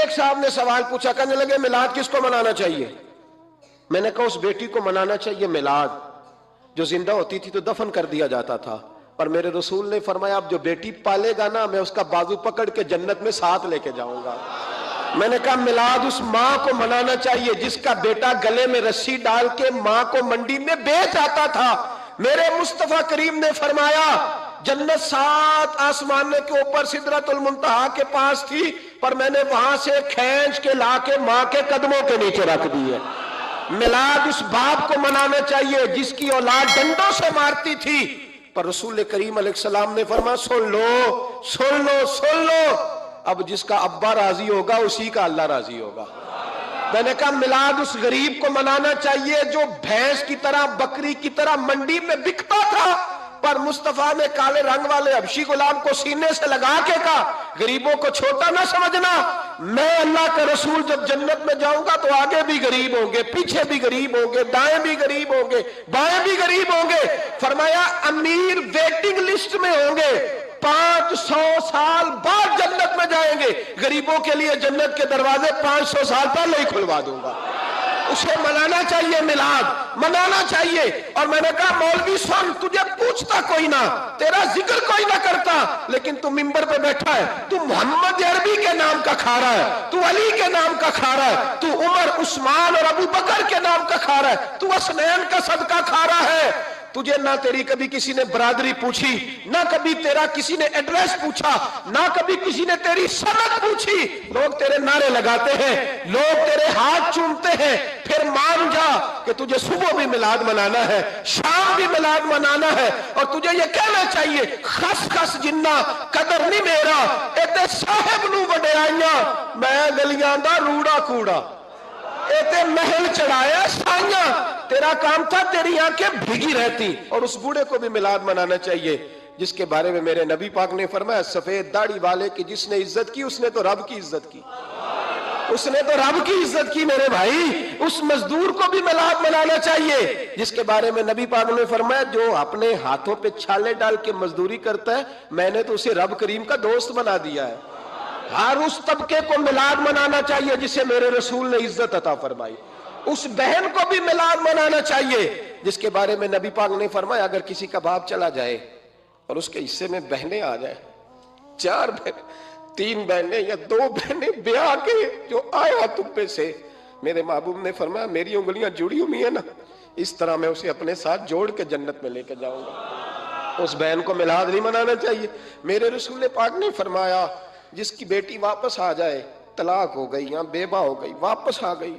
ایک صاحب نے سوال پوچھا، کہنے لگے میلاد کس کو منانا چاہیے؟ میں نے کہا اس بیٹی کو منانا چاہیے میلاد جو زندہ ہوتی تھی تو دفن کر دیا جاتا تھا، پر میرے رسول نے فرمایا اب جو بیٹی پالے گا نا میں اس کا بازو پکڑ کے جنت میں ساتھ لے کے جاؤں گا۔ میں نے کہا میلاد اس ماں کو منانا چاہیے جس کا بیٹا گلے میں رسی ڈال کے ماں کو منڈی میں بیچ آتا تھا۔ میرے مصطفیٰ کریم نے فرمایا جنت 7 آسمان کے اوپر سدرۃ المنتہا کے پاس تھی، پر میں نے وہاں سے کھینچ کے لا کے ماں کے قدموں کے نیچے رکھ دی ہے۔ میلاد اس باپ کو منانا چاہیے جس کی اولاد ڈنڈوں سے مارتی تھی، پر رسول کریم علیہ السلام نے فرمایا سن لو سن لو سن لو، اب جس کا ابا راضی ہوگا اسی کا اللہ راضی ہوگا۔ میں نے کہا میلاد اس غریب کو منانا چاہیے جو بھینس کی طرح بکری کی طرح منڈی میں بکتا تھا، پر مصطفیٰ نے کالے رنگ والے حبشی غلام کو سینے سے لگا کے کہا غریبوں کو چھوٹا نہ سمجھنا، میں اللہ کا رسول جب جنت میں جاؤں گا تو آگے بھی غریب ہوں گے، پیچھے بھی غریب ہوں گے، دائیں بھی غریب ہوں گے، بائیں بھی غریب ہوں گے۔ فرمایا امیر ویٹنگ لسٹ میں ہوں گے، 500 سال بعد جنت میں جائیں گے، غریبوں کے لیے جنت کے دروازے 500 سال پہلے ہی کھلوا دوں گا۔ اسے منانا چاہیے، میلاد منانا چاہیے۔ اور میں نے کہا مولوی سن، تجھے پوچھتا کوئی نہ، تیرا ذکر کوئی نہ کرتا، لیکن تو ممبر پہ بیٹھا ہے، تو محمد عربی کے نام کا کھا رہا ہے، تو علی کے نام کا کھا رہا ہے، تو عمر عثمان اور ابو بکر کے نام کا کھا رہا ہے، تو حسنین کا صدقہ کھا رہا ہے۔ تجھے نہ تیری کبھی کسی نے برادری پوچھی، نہ کبھی تیرا کسی نے ایڈریس پوچھا، نہ کبھی کسی نے تیری سند پوچھی، لوگ تیرے نعرے لگاتے ہیں، لوگ تیرے ہاتھ چومتے ہیں، پھر مان جا کہ تجھے صبح بھی میلاد منانا ہے، شام بھی میلاد منانا ہے، اور تجھے یہ کہنا چاہیے خس خس جنہ قدر نہیں میرا ایتے صاحب نو وڈیائیاں میں گلیاں دا روڑا کوڑا، ایتے محل چڑھایا سائیاں، تیرا کام تھا تیری آنکھیں بھیگی رہتی۔ اور اس بوڑھے کو بھی میلاد منانا چاہیے جس کے بارے میں میرے نبی پاک نے فرمایا سفید داڑھی والے کی جس نے عزت کی اس نے تو رب کی عزت کی، اس نے تو رب کی عزت کی میرے بھائی۔ اس مزدور کو بھی میلاد منانا چاہیے جس کے بارے میں نبی پاک نے فرمایا جو اپنے ہاتھوں پہ چھالے ڈال کے مزدوری کرتا ہے میں نے تو اسے رب کریم کا دوست بنا دیا ہے۔ ہر اس طبقے کو میلاد منانا چاہیے جسے میرے رسول نے عزت عطا فرمائی۔ اس بہن کو بھی میلاد منانا چاہیے جس کے بارے میں نبی پاک نے فرمایا اگر کسی کا باپ چلا جائے اور اس کے حصے میں بہنیں آ جائیں، 4 بہنیں، 3 بہنیں یا 2 بہنیں بیاہ کے جو آیا تپے سے، میرے محبوب نے فرمایا میری انگلیاں جڑی ہوئی ہیں نا، اس طرح میں اسے اپنے ساتھ جوڑ کے جنت میں لے کے جاؤں گا۔ اس بہن کو میلاد نہیں منانا چاہیے۔ میرے رسول پاک نے فرمایا جس کی بیٹی واپس آ جائے، طلاق ہو گئی یا بیوہ ہو گئی، واپس آ گئی،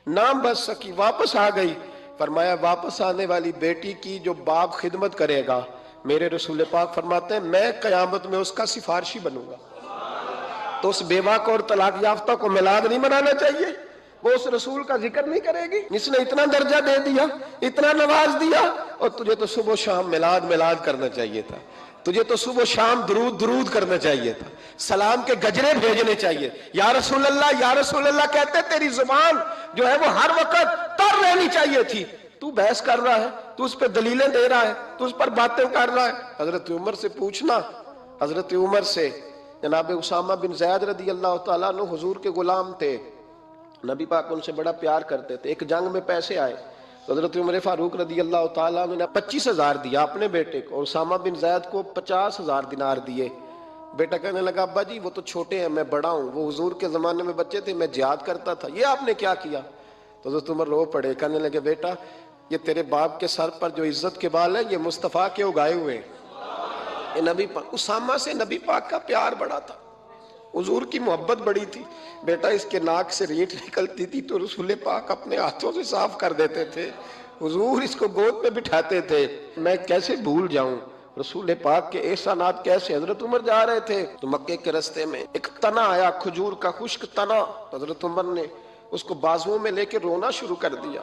نام بچ سکی، واپس آ گئی، فرمایا واپس آنے والی بیٹی کی جو باپ خدمت کرے گا، میرے رسول پاک فرماتے ہیں میں قیامت میں اس کا سفارشی بنوں گا۔ تو اس بیوہ کو اور طلاق یافتہ کو میلاد نہیں منانا چاہیے، وہ اس رسول کا ذکر نہیں کرے گی جس نے اتنا درجہ دے دیا، اتنا نواز دیا، اور تجھے تو صبح و شام میلاد میلاد کرنا چاہیے تھا، تجھے تو صبح و شام درود درود کرنا چاہیے تھا، سلام کے گجرے بھیجنے چاہیے، یا رسول اللہ یا رسول اللہ کہتے تیری زبان جو ہے وہ ہر وقت تر رہنی چاہیے تھی، تو بحث کر رہا ہے، تو اس پہ دلیلیں دے رہا ہے، تو اس پر باتیں کر رہا ہے۔ حضرت عمر سے پوچھنا، حضرت عمر سے، جناب اسامہ بن زید رضی اللہ تعالیٰ عنہ حضور کے غلام تھے، نبی پاک ان سے بڑا پیار کرتے تھے۔ ایک جنگ میں پیسے آئے، حضرت عمر فاروق رضی اللہ تعالیٰ عنہ نے 25,000 دیا اپنے بیٹے کو، اور اسامہ بن زید کو 50,000 دینار دیے۔ بیٹا کہنے لگا ابا جی وہ تو چھوٹے ہیں میں بڑا ہوں، وہ حضور کے زمانے میں بچے تھے میں جہاد کرتا تھا، یہ آپ نے کیا کیا؟ تو حضرت عمر رو پڑے، کہنے لگے بیٹا یہ تیرے باپ کے سر پر جو عزت کے بال ہیں یہ مصطفیٰ کے اگائے ہوئے ہیں، یہ نبی پاک۔ اسامہ سے نبی پاک کا پیار بڑا تھا، حضور کی محبت بڑی تھی۔ بیٹا اس کے ناک سے ریٹ نکلتی تھی تو رسول پاک اپنے ہاتھوں سے صاف کر دیتے تھے، حضور اس کو گود پہ بٹھاتے تھے، میں کیسے بھول جاؤں رسول پاک کے احسانات کیسے۔ حضرت عمر جا رہے تھے تو مکے کے رستے میں ایک تنا آیا، کھجور کا خشک تنا، حضرت عمر نے اس کو بازوؤں میں لے کے رونا شروع کر دیا۔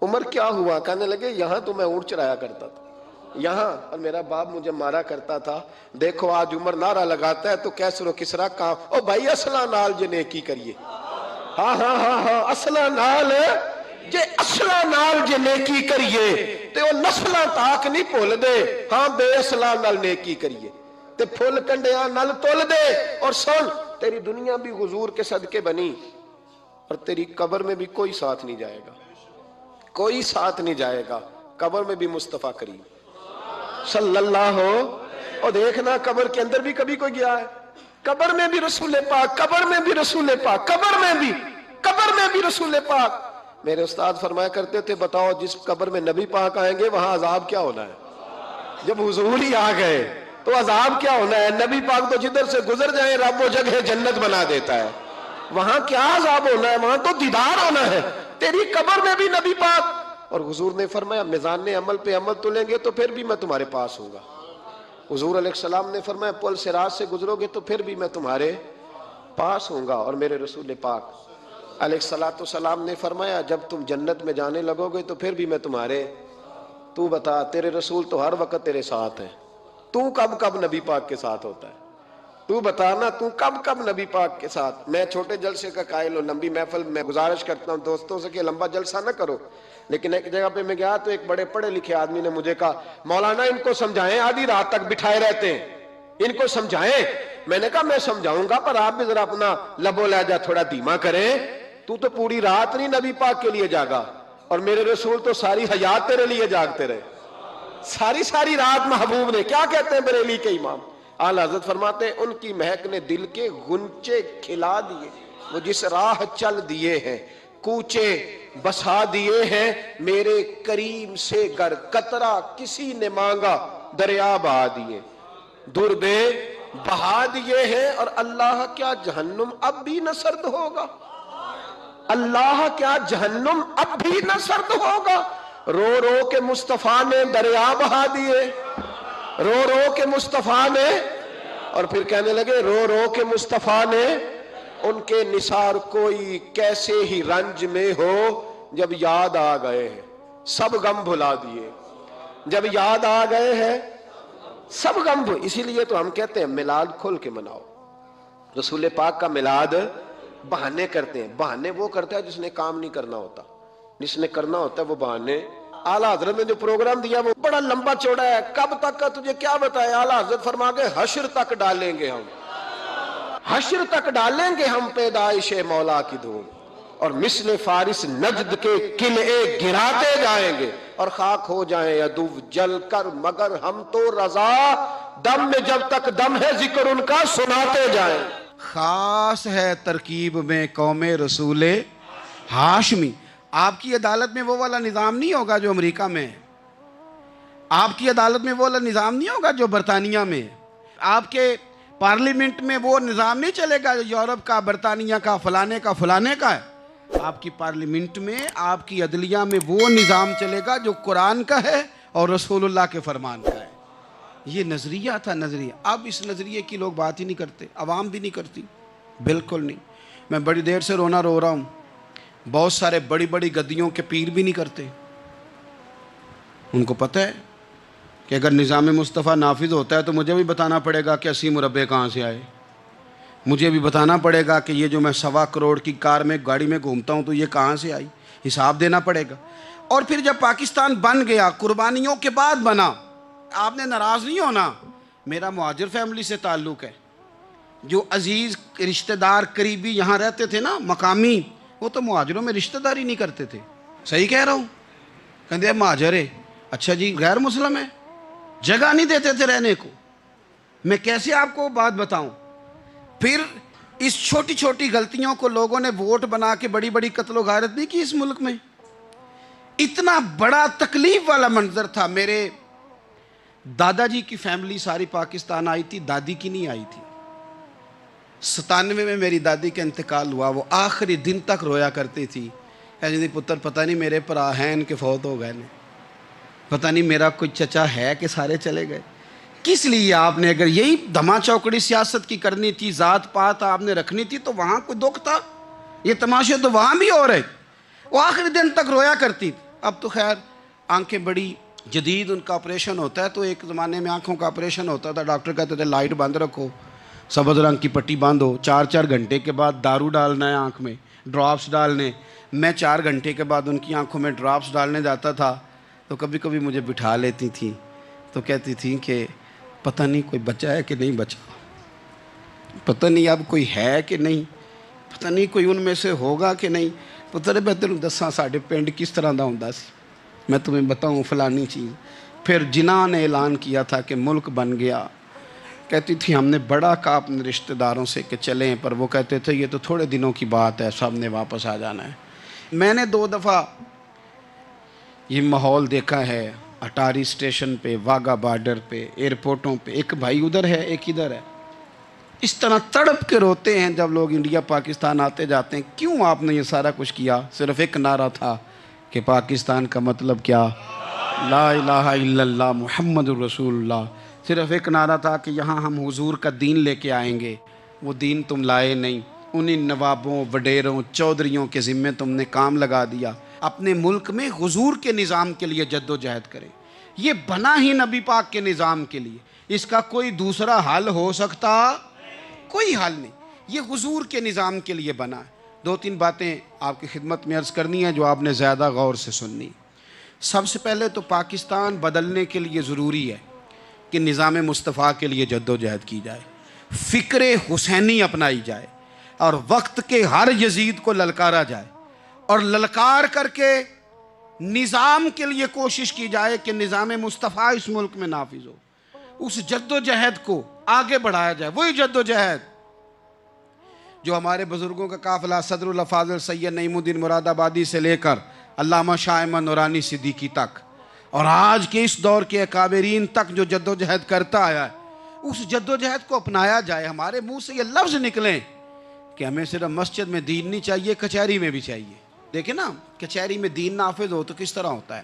عمر کیا ہوا؟ کہنے لگے یہاں تو میں اونٹ چرایا کرتا تھا، یہاں، اور میرا باپ مجھے مارا کرتا تھا، دیکھو آج عمر نعرہ لگاتا ہے تو کیسر و کسرا کہاں، او بھائی اصلہ نال جے نیکی کریے، ہاں ہاں ہاں ہاں اصلہ نال جے اصلہ نال جے نیکی کریے تے وہ نسلہ تاک نہیں بھول دے، ہاں بے اصلہ نال نیکی کریے تے پھول کنڈیاں نال تول دے۔ اور سن تیری دنیا بھی حضور کے صدقے بنی اور تیری قبر میں بھی کوئی ساتھ نہیں جائے گا، کوئی ساتھ نہیں جائے گا، قبر میں بھی مصطفیٰ کریم صلی اللہ ہو۔ اور دیکھنا قبر کے اندر بھی کبھی کوئی گیا ہے؟ قبر میں بھی رسول پاک، قبر میں بھی رسول پاک، قبر میں بھی رسول پاک۔ میرے استاد فرمایا کرتے تھے بتاؤ جس قبر میں نبی پاک آئیں گے وہاں عذاب کیا ہونا ہے؟ جب حضور ہی آ گئے تو عذاب کیا ہونا ہے؟ نبی پاک تو جدھر سے گزر جائیں رب وہ جگہ جنت بنا دیتا ہے، وہاں کیا عذاب ہونا ہے؟ وہاں تو دیدار ہونا ہے۔ تیری قبر میں بھی نبی پاک۔ اور حضور نے فرمایا میزان عمل پہ عمل تلیں گے تو پھر بھی میں تمہارے پاس ہوں گا۔ حضور علیہ السلام نے فرمایا پل صراط سے گزرو گے تو پھر بھی میں تمہارے پاس ہوں گا۔ اور میرے رسول پاک علیہ السلام نے فرمایا جب تم جنت میں جانے لگو گے تو پھر بھی میں تمہارے۔ تو بتا تیرے رسول تو ہر وقت تیرے ساتھ ہیں، تو کب نبی پاک کے ساتھ ہوتا ہے؟ تو بتانا تو کب نبی پاک کے ساتھ؟ میں چھوٹے جلسے کا قائل ہوں، لمبی محفل میں گزارش کرتا ہوں دوستوں سے کہ لمبا جلسہ نہ کرو، لیکن ایک جگہ پہ میں گیا تو ایک بڑے پڑھے لکھے آدمی نے مجھے کہا مولانا ان کو سمجھائیں، آدھی رات تک بٹھائے رہتے ہیں، ان کو سمجھائیں۔ میں نے کہا میں سمجھاؤں گا پر آپ بھی ذرا اپنا لب و لہجہ تھوڑا دھیما کریں، تو پوری رات نہیں نبی پاک کے لیے جاگا اور میرے رسول تو ساری حیات تیرے لیے جاگتے رہے، ساری رات محبوب نے۔ کیا کہتے ہیں بریلی کے امام اعلیٰ حضرت فرماتے ہیں ان کی مہک نے دل کے غنچے کھلا دیے، وہ جس راہ چل دیے ہیں کوچے بسا دیے ہیں، میرے کریم سے گر قطرہ کسی نے مانگا دریا بہا دیے، دربے بہا دیے ہیں۔ اور اللہ کیا جہنم اب بھی نہ سرد ہوگا؟ اللہ کیا جہنم اب بھی نہ سرد ہوگا؟ رو رو کے مصطفیٰ نے دریا بہا دیے، رو رو کے مصطفیٰ نے، اور پھر کہنے لگے رو رو کے مصطفیٰ نے ان کے نثار کوئی کیسے ہی رنج میں ہو، جب یاد آ گئے ہیں سب غم بھلا دیے، جب یاد آ گئے ہیں سب غم اسی لیے تو ہم کہتے ہیں میلاد کھول کے مناؤ۔ رسول پاک کا میلاد بہانے کرتے ہیں، بہانے وہ کرتا ہے جس نے کام نہیں کرنا ہوتا، جس نے کرنا ہوتا ہے وہ بہانے۔ اعلیٰ حضرت نے جو پروگرام دیا وہ بڑا لمبا چوڑا ہے، کب تک کا تجھے کیا بتایا؟ اعلیٰ حضرت فرما کے حشر تک ڈالیں گے ہم، حشر تک ڈالیں گے ہم پیدائش مولا کی دھوم، اور مثل فارس نجد کے قلعے گراتے جائیں گے، اور خاک ہو جائیں عدو جل کر مگر ہم تو رضا، دم میں جب تک دم ہے ذکر ان کا سناتے جائیں۔ خاص ہے ترکیب میں قوم رسول ہاشمی۔ آپ کی عدالت میں وہ والا نظام نہیں ہوگا جو امریکہ میں ہے، آپ کی عدالت میں وہ والا نظام نہیں ہوگا جو برطانیہ میں ہے، آپ کے پارلیمنٹ میں وہ نظام نہیں چلے گا جو یورپ کا، برطانیہ کا، فلانے کا ہے۔ آپ کی پارلیمنٹ میں، آپ کی عدلیہ میں وہ نظام چلے گا جو قرآن کا ہے اور رسول اللہ کے فرمان کا ہے۔ یہ نظریہ تھا، نظریہ۔ اب اس نظریے کی لوگ بات ہی نہیں کرتے، عوام بھی نہیں کرتی، بالکل نہیں۔ میں بڑی دیر سے رو رہا ہوں، بہت سارے بڑی بڑی گدیوں کے پیر بھی نہیں کرتے۔ ان کو پتہ ہے کہ اگر نظام مصطفیٰ نافذ ہوتا ہے تو مجھے بھی بتانا پڑے گا کہ 80 مربع کہاں سے آئے، مجھے بھی بتانا پڑے گا کہ یہ جو میں 1.25 کروڑ کی کار میں گاڑی میں گھومتا ہوں تو یہ کہاں سے آئی، حساب دینا پڑے گا۔ اور پھر جب پاکستان بن گیا، قربانیوں کے بعد بنا، آپ نے ناراض نہیں ہونا، میرا مہاجر فیملی سے تعلق ہے، جو عزیز رشتہ دار قریبی یہاں رہتے تھے نا مقامی، وہ تو مہاجروں میں رشتہ داری نہیں کرتے تھے۔ صحیح کہہ رہا ہوں؟ کہتے ہیں مہاجر ہے، اچھا جی غیر مسلم ہے، جگہ نہیں دیتے تھے رہنے کو۔ میں کیسے آپ کو بات بتاؤں؟ پھر اس چھوٹی چھوٹی غلطیوں کو لوگوں نے ووٹ بنا کے بڑی بڑی قتل و غارت نہیں کی اس ملک میں۔ اتنا بڑا تکلیف والا منظر تھا۔ میرے دادا جی کی فیملی ساری پاکستان آئی تھی، دادی کی نہیں آئی تھی۔ 97 میں میری دادی کا انتقال ہوا، وہ آخری دن تک رویا کرتی تھی، جی پتر پتہ نہیں میرے پرا ہیں ان کے فوت ہو گئے، پتہ نہیں میرا کوئی چچا ہے کہ سارے چلے گئے۔ کس لیے آپ نے، اگر یہی دھما چوکڑی سیاست کی کرنی تھی، ذات پات آپ نے رکھنی تھی، تو وہاں کوئی دکھ تھا؟ یہ تماشے تو وہاں بھی ہو رہے۔ وہ آخری دن تک رویا کرتی تھی۔ اب تو خیر آنکھیں بڑی جدید، ان کا آپریشن ہوتا ہے، تو ایک زمانے میں آنکھوں کا آپریشن ہوتا تھا، ڈاکٹر کہتے تھے لائٹ بند رکھو، سبز رنگ کی پٹی باندھو، 4 گھنٹے کے بعد دارو ڈالنا ہے آنکھ میں، ڈراپس ڈالنے۔ میں 4 گھنٹے کے بعد ان کی آنکھوں میں ڈراپس ڈالنے جاتا تھا تو کبھی کبھی مجھے بٹھا لیتی تھیں، تو کہتی تھیں کہ پتہ نہیں کوئی بچا ہے کہ نہیں بچا۔ پتہ نہیں اب کوئی ہے کہ نہیں, پتہ نہیں کوئی ان میں سے ہوگا کہ نہیں. پتر میں تینوں دساں ساڈے پنڈ کس طرح دا ہوندا سی, میں تمہیں بتاؤں فلانی چیز. پھر جناح نے اعلان کیا تھا کہ ملک بن گیا, کہتی تھی ہم نے بڑا کہا اپنے رشتہ داروں سے کہ چلیں, پر وہ کہتے تھے یہ تو تھوڑے دنوں کی بات ہے, سب نے واپس آ جانا ہے. میں نے 2 دفعہ یہ ماحول دیکھا ہے, اٹاری اسٹیشن پہ, واگا بارڈر پہ, ایئرپورٹوں پہ, ایک بھائی ادھر ہے ایک ادھر ہے, اس طرح تڑپ کے روتے ہیں جب لوگ انڈیا پاکستان آتے جاتے ہیں. کیوں آپ نے یہ سارا کچھ کیا؟ صرف ایک نعرہ تھا کہ پاکستان کا مطلب کیا؟ لا الہ الا اللہ محمد الرسول اللہ. صرف ایک نعرہ تھا کہ یہاں ہم حضور کا دین لے کے آئیں گے. وہ دین تم لائے نہیں, انہی نوابوں, وڈیروں, چودھریوں کے ذمے تم نے کام لگا دیا. اپنے ملک میں حضور کے نظام کے لیے جد و جہد کریں. یہ بنا ہی نبی پاک کے نظام کے لیے, اس کا کوئی دوسرا حل ہو سکتا؟ کوئی حل نہیں. یہ حضور کے نظام کے لیے بنا ہے. 2-3 باتیں آپ کی خدمت میں عرض کرنی ہے جو آپ نے زیادہ غور سے سننی. سب سے پہلے تو پاکستان بدلنے کے لیے ضروری ہے کہ نظام مصطفیٰ کے لیے جد و جہد کی جائے, فکر حسینی اپنائی جائے, اور وقت کے ہر یزید کو للکارا جائے, اور للکار کر کے نظام کے لیے کوشش کی جائے کہ نظام مصطفیٰ اس ملک میں نافذ ہو. اس جد و جہد کو آگے بڑھایا جائے. وہی جد و جہد جو ہمارے بزرگوں کا قافلہ صدر الافاضل سید نعیم الدین مراد آبادی سے لے کر علامہ شاہ احمد نورانی صدیقی تک, اور آج کے اس دور کے اکابرین تک جو جد و جہد کرتا آیا ہے, اس جد و جہد کو اپنایا جائے. ہمارے منہ سے یہ لفظ نکلیں کہ ہمیں صرف مسجد میں دین نہیں چاہیے, کچہری میں بھی چاہیے. دیکھیں نا, کچہری میں دین نافذ ہو تو کس طرح ہوتا ہے.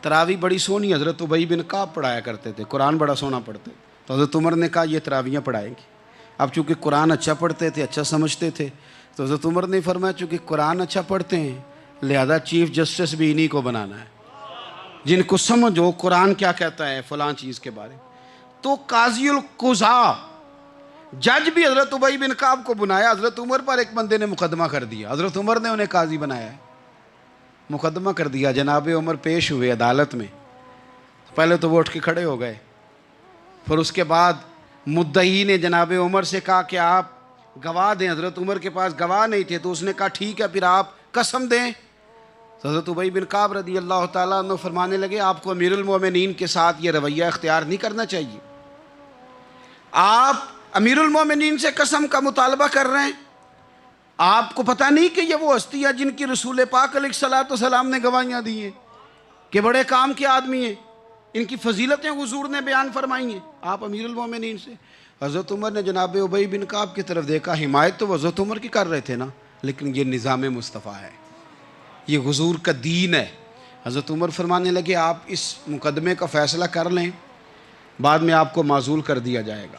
تراویح بڑی سونی حضرت ابی بن کعب پڑھایا کرتے تھے, قرآن بڑا سونا پڑھتے, تو حضرت عمر نے کہا یہ تراویحیں پڑھائیں گے. اب چونکہ قرآن اچھا پڑھتے تھے, اچھا سمجھتے تھے, تو حضرت عمر نے فرمایا چونکہ قرآن اچھا پڑھتے ہیں لہذا چیف جسٹس بھی انہی کو بنانا ہے, جن کو سمجھ ہو قرآن کیا کہتا ہے فلاں چیز کے بارے. تو قاضی القضاء جج بھی حضرت ابی بن کعب کو بنایا. حضرت عمر پر ایک بندے نے مقدمہ کر دیا, حضرت عمر نے انہیں قاضی بنایا ہے, مقدمہ کر دیا. جناب عمر پیش ہوئے عدالت میں, پہلے تو وہ اٹھ کے کھڑے ہو گئے, پھر اس کے بعد مدعی نے جناب عمر سے کہا کہ آپ گواہ دیں. حضرت عمر کے پاس گواہ نہیں تھے, تو اس نے کہا ٹھیک ہے پھر آپ قسم دیں. تو حضرت ابی بن کعب رضی اللہ تعالیٰ عنہ فرمانے لگے آپ کو امیر المومنین کے ساتھ یہ رویہ اختیار نہیں کرنا چاہیے. آپ امیر المومنین سے قسم کا مطالبہ کر رہے ہیں, آپ کو پتہ نہیں کہ یہ وہ ہستی ہے جن کی رسول پاک علیہ الصلوۃ والسلام نے گواہیاں دی ہیں کہ بڑے کام کے آدمی ہیں, ان کی فضیلتیں حضور نے بیان فرمائی ہیں, آپ امیر المومنین سے. حضرت عمر نے جناب ابی بن کعب کی طرف دیکھا, حمایت تو حضرت عمر کی کر رہے تھے نا, لیکن یہ نظام مصطفیٰ ہے, یہ حضور کا دین ہے. حضرت عمر فرمانے لگے آپ اس مقدمے کا فیصلہ کر لیں, بعد میں آپ کو معزول کر دیا جائے گا.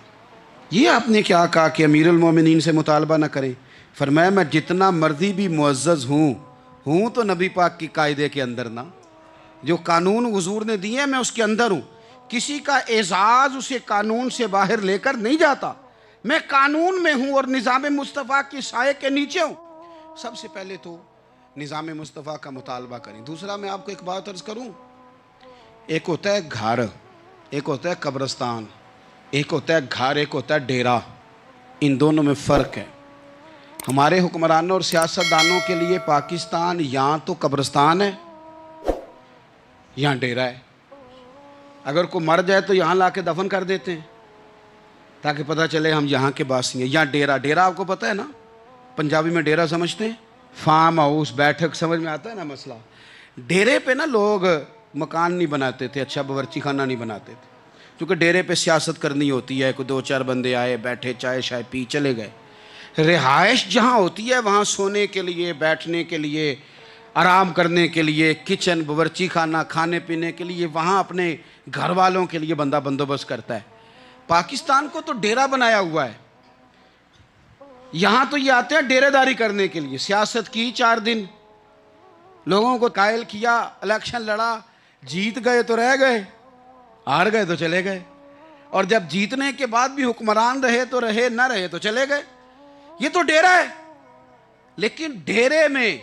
یہ آپ نے کیا کہا کہ امیر المومنین سے مطالبہ نہ کریں؟ فرمایا میں جتنا مرضی بھی معزز ہوں تو نبی پاک کی قاعدے کے اندر نا, جو قانون حضور نے دیے میں اس کے اندر ہوں. کسی کا اعزاز اسے قانون سے باہر لے کر نہیں جاتا, میں قانون میں ہوں اور نظام مصطفیٰ کی سائے کے نیچے ہوں. سب سے پہلے تو نظام مصطفیٰ کا مطالبہ کریں. دوسرا میں آپ کو ایک بات عرض کروں, ایک ہوتا ہے گھر, ایک ہوتا ہے قبرستان, ایک ہوتا ہے گھر, ایک ہوتا ہے ڈیرا. ان دونوں میں فرق ہے. ہمارے حکمرانوں اور سیاستدانوں کے لیے پاکستان یہاں تو قبرستان ہے, یہاں ڈیرا ہے. اگر کوئی مر جائے تو یہاں لا کے دفن کر دیتے ہیں تاکہ پتہ چلے ہم یہاں کے باسی ہیں. یہاں ڈیرا آپ کو پتہ ہے نا, پنجابی میں ڈیرا سمجھتے ہیں, فارم ہاؤس, بیٹھک, سمجھ میں آتا ہے نا مسئلہ. ڈیرے پہ نا لوگ مکان نہیں بناتے تھے, اچھا باورچی خانہ نہیں بناتے تھے, کیونکہ ڈیرے پہ سیاست کرنی ہوتی ہے, کوئی 2-4 بندے آئے, بیٹھے, چائے شائے پی, چلے گئے. رہائش جہاں ہوتی ہے وہاں سونے کے لیے, بیٹھنے کے لیے, آرام کرنے کے لیے, کچن, باورچی خانہ, کھانے پینے کے لیے, وہاں اپنے گھر والوں کے لیے بندہ بندوبست کرتا ہے. پاکستان کو تو ڈیرا بنایا ہوا ہے. یہاں تو یہ آتے ہیں ڈیرے داری کرنے کے لیے. سیاست کی 4 دن, لوگوں کو قائل کیا, الیکشن لڑا, جیت گئے تو رہ گئے, ہار گئے تو چلے گئے, اور جب جیتنے کے بعد بھی حکمران رہے تو رہے, نہ رہے تو چلے گئے. یہ تو ڈیرا ہے. لیکن ڈیرے میں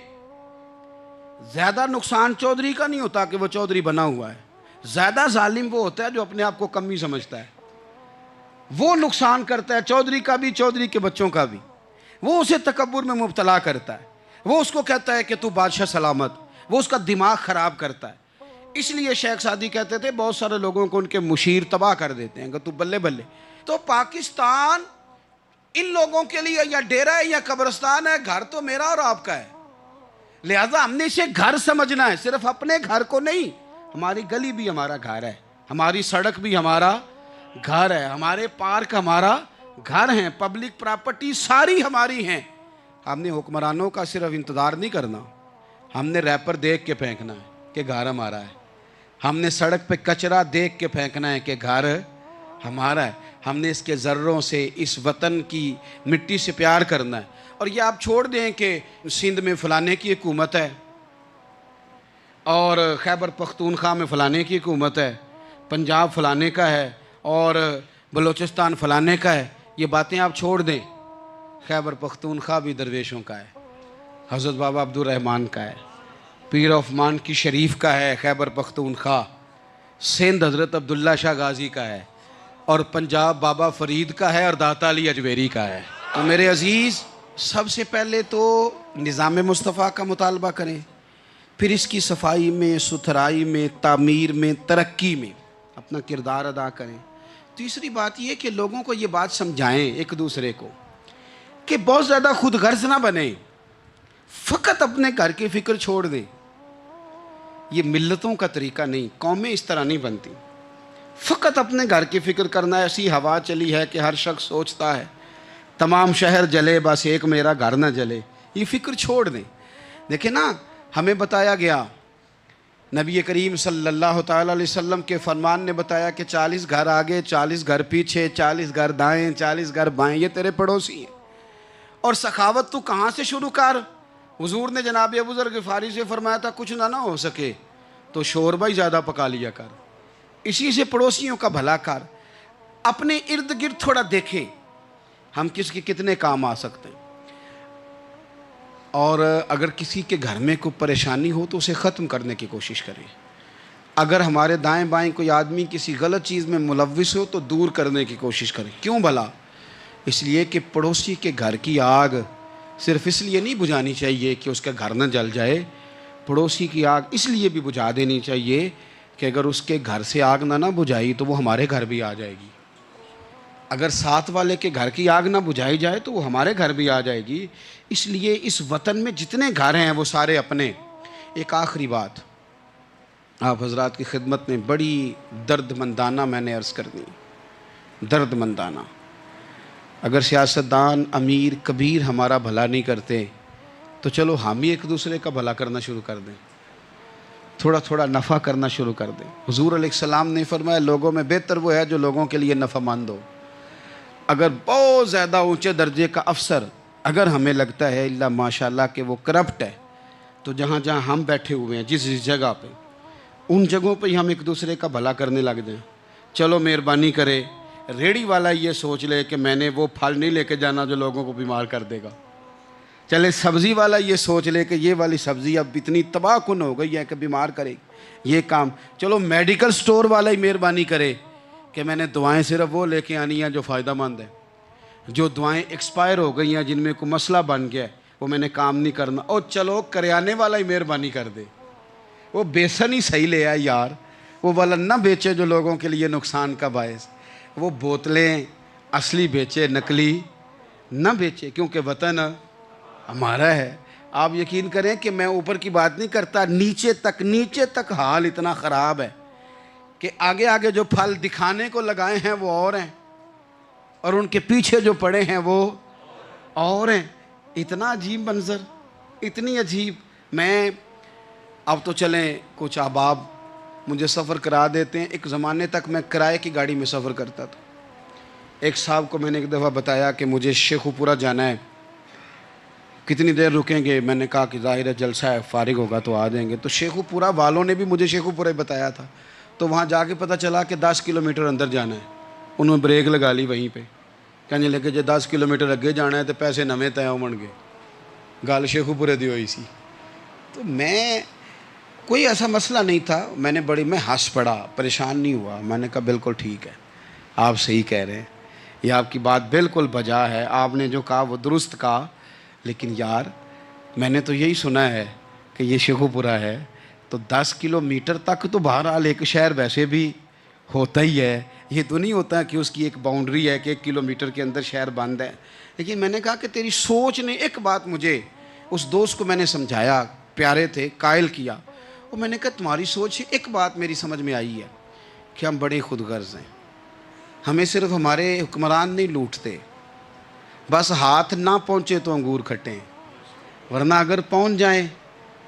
زیادہ نقصان چودھری کا نہیں ہوتا کہ وہ چودھری بنا ہوا ہے, زیادہ ظالم وہ ہوتا ہے جو اپنے آپ کو کمی سمجھتا ہے. وہ نقصان کرتا ہے، چودھری کا بھی، چودھری کے بچوں کا بھی. وہ اسے تکبر میں مبتلا کرتا ہے، وہ اس کو کہتا ہے کہ تو بادشاہ سلامت، وہ اس کا دماغ خراب کرتا ہے. اس لیے شیخ سعدی کہتے تھے بہت سارے لوگوں کو ان کے مشیر تباہ کر دیتے ہیں کہ تو بلے بلے. تو پاکستان ان لوگوں کے لیے یا ڈیرا ہے یا قبرستان ہے، گھر تو میرا اور آپ کا ہے. لہذا ہم نے اسے گھر سمجھنا ہے، صرف اپنے گھر کو نہیں. ہماری گلی بھی ہمارا گھر ہے، ہماری سڑک بھی ہمارا گھر ہے، ہمارے پارک ہمارا گھر ہیں، پبلک پراپرٹی ساری ہماری ہیں. ہم نے حکمرانوں کا صرف انتظار نہیں کرنا، ہم نے ریپر دیکھ کے پھینکنا ہے کہ گھر ہمارا ہے. ہم نے سڑک پہ کچرا دیکھ کے پھینکنا ہے کہ گھر ہمارا ہے. ہم نے اس کے ذروں سے، اس وطن کی مٹی سے پیار کرنا ہے. اور یہ آپ چھوڑ دیں کہ سندھ میں فلانے کی حکومت ہے اور خیبر پختونخوا میں فلانے کی حکومت ہے، پنجاب فلانے کا ہے اور بلوچستان فلانے کا ہے. یہ باتیں آپ چھوڑ دیں. خیبر پختونخوا بھی درویشوں کا ہے، حضرت بابا عبد الرحمن کا ہے، پیر آف مان کی شریف کا ہے خیبر پختونخوا. سندھ حضرت عبداللہ شاہ غازی کا ہے، اور پنجاب بابا فرید کا ہے اور داتا علی اجویری کا ہے. تو میرے عزیز، سب سے پہلے تو نظام مصطفیٰ کا مطالبہ کریں، پھر اس کی صفائی میں، ستھرائی میں، تعمیر میں، ترقی میں اپنا کردار ادا کریں. تیسری بات یہ کہ لوگوں کو یہ بات سمجھائیں ایک دوسرے کو کہ بہت زیادہ خود غرض نہ بنیں، فقط اپنے گھر کی فکر چھوڑ دیں. یہ ملتوں کا طریقہ نہیں، قومیں اس طرح نہیں بنتی. فقط اپنے گھر کی فکر کرنا. ایسی ہوا چلی ہے کہ ہر شخص سوچتا ہے تمام شہر جلے بس ایک میرا گھر نہ جلے. یہ فکر چھوڑ دیں. دیکھیں نا، ہمیں بتایا گیا، نبی کریم صلی اللہ تعالیٰ علیہ وسلم کے فرمان نے بتایا کہ 40 گھر آگے، 40 گھر پیچھے، 40 گھر دائیں، 40 گھر بائیں، یہ تیرے پڑوسی ہیں. اور سخاوت تو کہاں سے شروع کر؟ حضور نے جناب ابو ذر غفاری سے فرمایا تھا کچھ نہ ہو سکے تو شوربہ ہی زیادہ پکا لیا کر، اسی سے پڑوسیوں کا بھلا کر. اپنے ارد گرد تھوڑا دیکھیں ہم کس کے کتنے کام آ سکتے ہیں، اور اگر کسی کے گھر میں کوئی پریشانی ہو تو اسے ختم کرنے کی کوشش کریں. اگر ہمارے دائیں بائیں کوئی آدمی کسی غلط چیز میں ملوث ہو تو دور کرنے کی کوشش کریں. کیوں بھلا؟ اس لیے کہ پڑوسی کے گھر کی آگ صرف اس لیے نہیں بجھانی چاہیے کہ اس کا گھر نہ جل جائے. پڑوسی کی آگ اس لیے بھی بجھا دینی چاہیے کہ اگر اس کے گھر سے آگ نہ بجھائی تو وہ ہمارے گھر بھی آ جائے گی. اگر ساتھ والے کے گھر کی آگ نہ بجھائی جائے تو وہ ہمارے گھر بھی آ جائے گی. اس لیے اس وطن میں جتنے گھر ہیں وہ سارے اپنے. ایک آخری بات آپ حضرات کی خدمت میں بڑی درد مندانہ میں نے عرض کرنی، درد مندانہ. اگر سیاستدان امیر کبیر ہمارا بھلا نہیں کرتے تو چلو ہم ہی ایک دوسرے کا بھلا کرنا شروع کر دیں، تھوڑا تھوڑا نفع کرنا شروع کر دیں. حضور علیہ السلام نے فرمایا لوگوں میں بہتر وہ ہے جو لوگوں کے لیے نفع مند ہو. اگر بہت زیادہ اونچے درجے کا افسر اگر ہمیں لگتا ہے اللہ ماشاءاللہ کہ وہ کرپٹ ہے، تو جہاں جہاں ہم بیٹھے ہوئے ہیں جس جگہ پہ، ان جگہوں پہ ہی ہم ایک دوسرے کا بھلا کرنے لگ جائیں. چلو مہربانی کرے ریڑھی والا یہ سوچ لے کہ میں نے وہ پھل نہیں لے کے جانا جو لوگوں کو بیمار کر دے گا. چلے سبزی والا یہ سوچ لے کہ یہ والی سبزی اب اتنی تباہ کن ہو گئی ہے کہ بیمار کرے یہ کام. چلو میڈیکل سٹور والا ہی مہربانی کرے کہ میں نے دعائیں صرف وہ لے کے آنی ہیں جو فائدہ مند ہیں. جو دعائیں ایکسپائر ہو گئی ہیں، جن میں کوئی مسئلہ بن گیا ہے، وہ میں نے کام نہیں کرنا. اور چلو کریانے والا ہی مہربانی کر دے، وہ بیسن ہی صحیح لے آئے یار، وہ والا نہ بیچے جو لوگوں کے لیے نقصان کا باعث. وہ بوتلیں اصلی بیچے، نقلی نہ بیچے، کیونکہ وطن ہمارا ہے. آپ یقین کریں کہ میں اوپر کی بات نہیں کرتا، نیچے تک حال اتنا خراب ہے کہ آگے آگے جو پھل دکھانے کو لگائے ہیں وہ اور ہیں، اور ان کے پیچھے جو پڑے ہیں وہ اور ہیں. اتنا عجیب منظر، اتنی عجیب. میں اب تو چلیں کچھ احباب مجھے سفر کرا دیتے ہیں. ایک زمانے تک میں کرائے کی گاڑی میں سفر کرتا تھا. ایک صاحب کو میں نے ایک دفعہ بتایا کہ مجھے شیخو پورہ جانا ہے، کتنی دیر رکیں گے؟ میں نے کہا کہ ظاہر ہے جلسہ ہے، فارغ ہوگا تو آ جائیں گے. تو شیخو پورہ والوں نے بھی مجھے شیخو پورہ بتایا تھا. تو وہاں جا کے پتہ چلا کہ 10 کلومیٹر اندر جانا ہے. انہوں نے بریک لگا لی وہیں پہ، کہنے لگے جی 10 کلومیٹر اگے جانا ہے تو پیسے نویں طے ہون گے. گل شیخو پورے دی ہوئی سی. تو میں کوئی ایسا مسئلہ نہیں تھا، میں ہنس پڑا، پریشان نہیں ہوا. میں نے کہا بالکل ٹھیک ہے، آپ صحیح کہہ رہے ہیں. یہ آپ کی بات بالکل بجا ہے، آپ نے جو کہا وہ درست کہا، لیکن یار میں نے تو یہی سنا ہے کہ یہ شیخو پورہ ہے، تو 10 کلومیٹر تک تو بہرحال ایک شہر ویسے بھی ہوتا ہی ہے، یہ تو نہیں ہوتا کہ اس کی ایک باؤنڈری ہے کہ 1 کلومیٹر کے اندر شہر بند ہے۔ لیکن میں نے کہا کہ تیری سوچ نے ایک بات مجھے، اس دوست کو میں نے سمجھایا، پیارے تھے، قائل کیا، اور میں نے کہا تمہاری سوچ سے ایک بات میری سمجھ میں آئی ہے کہ ہم بڑے خود غرض ہیں، ہمیں صرف ہمارے حکمران نہیں لوٹتے، بس ہاتھ نہ پہنچے تو انگور کھٹے ہیں، ورنہ اگر پہنچ جائیں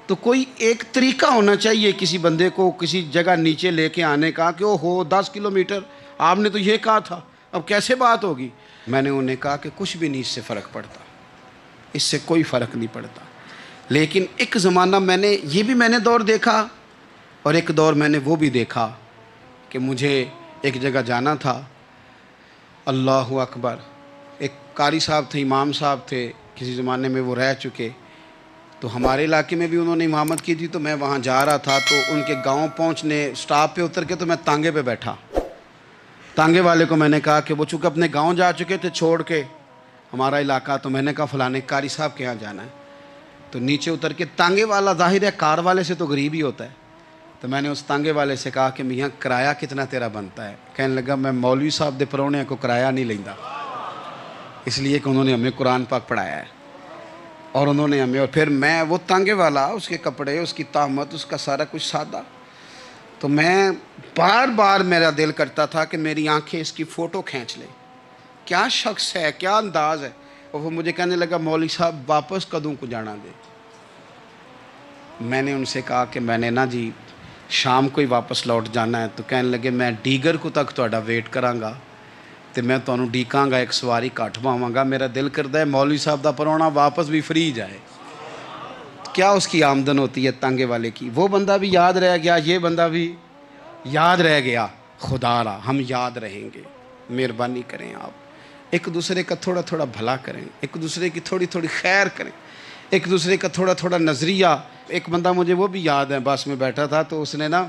تو کوئی ایک طریقہ ہونا چاہیے کسی بندے کو کسی جگہ نیچے لے کے آنے کا کہ او ہو 10 کلومیٹر آپ نے تو یہ کہا تھا، اب کیسے بات ہوگی؟ میں نے انہیں کہا کہ کچھ بھی نہیں اس سے فرق پڑتا، اس سے کوئی فرق نہیں پڑتا، لیکن ایک زمانہ میں نے دور دیکھا، اور ایک دور میں نے وہ بھی دیکھا کہ مجھے ایک جگہ جانا تھا، اللہ اکبر، ایک قاری صاحب تھے، امام صاحب تھے، کسی زمانے میں وہ رہ چکے، تو ہمارے علاقے میں بھی انہوں نے امامت کی تھی، تو میں وہاں جا رہا تھا، تو ان کے گاؤں پہنچنے سٹاپ پہ اتر کے تو میں تانگے پہ بیٹھا، تانگے والے کو میں نے کہا کہ وہ چونکہ اپنے گاؤں جا چکے تھے چھوڑ کے ہمارا علاقہ، تو میں نے کہا فلانے قاری صاحب کے یہاں جانا ہے، تو نیچے اتر کے تانگے والا ظاہر ہے کار والے سے تو غریب ہی ہوتا ہے، تو میں نے اس تانگے والے سے کہا کہ میاں کرایہ کتنا تیرا بنتا ہے؟ کہنے لگا میں مولوی صاحب دے پرونے کو کرایہ نہیں لیندہ، اس لیے کہ انہوں نے ہمیں قرآن پاک پڑھایا ہے، اور انہوں نے ہمیں، اور پھر میں وہ تانگے والا، اس کے کپڑے، اس کی طامت، اس کا سارا کچھ سادہ، تو میں بار بار میرا دل کرتا تھا کہ میری آنکھیں اس کی فوٹو کھینچ لیں، کیا شخص ہے، کیا انداز ہے، اور وہ مجھے کہنے لگا مولوی صاحب واپس کدوں کو جانا دے؟ میں نے ان سے کہا کہ میں نے نا جی شام کو ہی واپس لوٹ جانا ہے، تو کہنے لگے میں ڈیگر کو تک تہاڈا ویٹ کراں گا تے میں تانوں ڈیکاں گا، ایک سواری کٹ پاواں گا، میرا دل کردا ہے مولوی صاحب دا پرونا واپس بھی فری جائے، کیا اس کی آمدن ہوتی ہے تانگے والے کی۔ وہ بندہ بھی یاد رہ گیا، یہ بندہ بھی یاد رہ گیا، خدا را ہم یاد رہیں گے، مہربانی کریں آپ ایک دوسرے کا تھوڑا تھوڑا بھلا کریں، ایک دوسرے کی تھوڑی تھوڑی خیر کریں، ایک دوسرے کا تھوڑا تھوڑا نظریہ۔ ایک بندہ مجھے وہ بھی یاد ہے، بس میں بیٹھا تھا تو اس نے نا،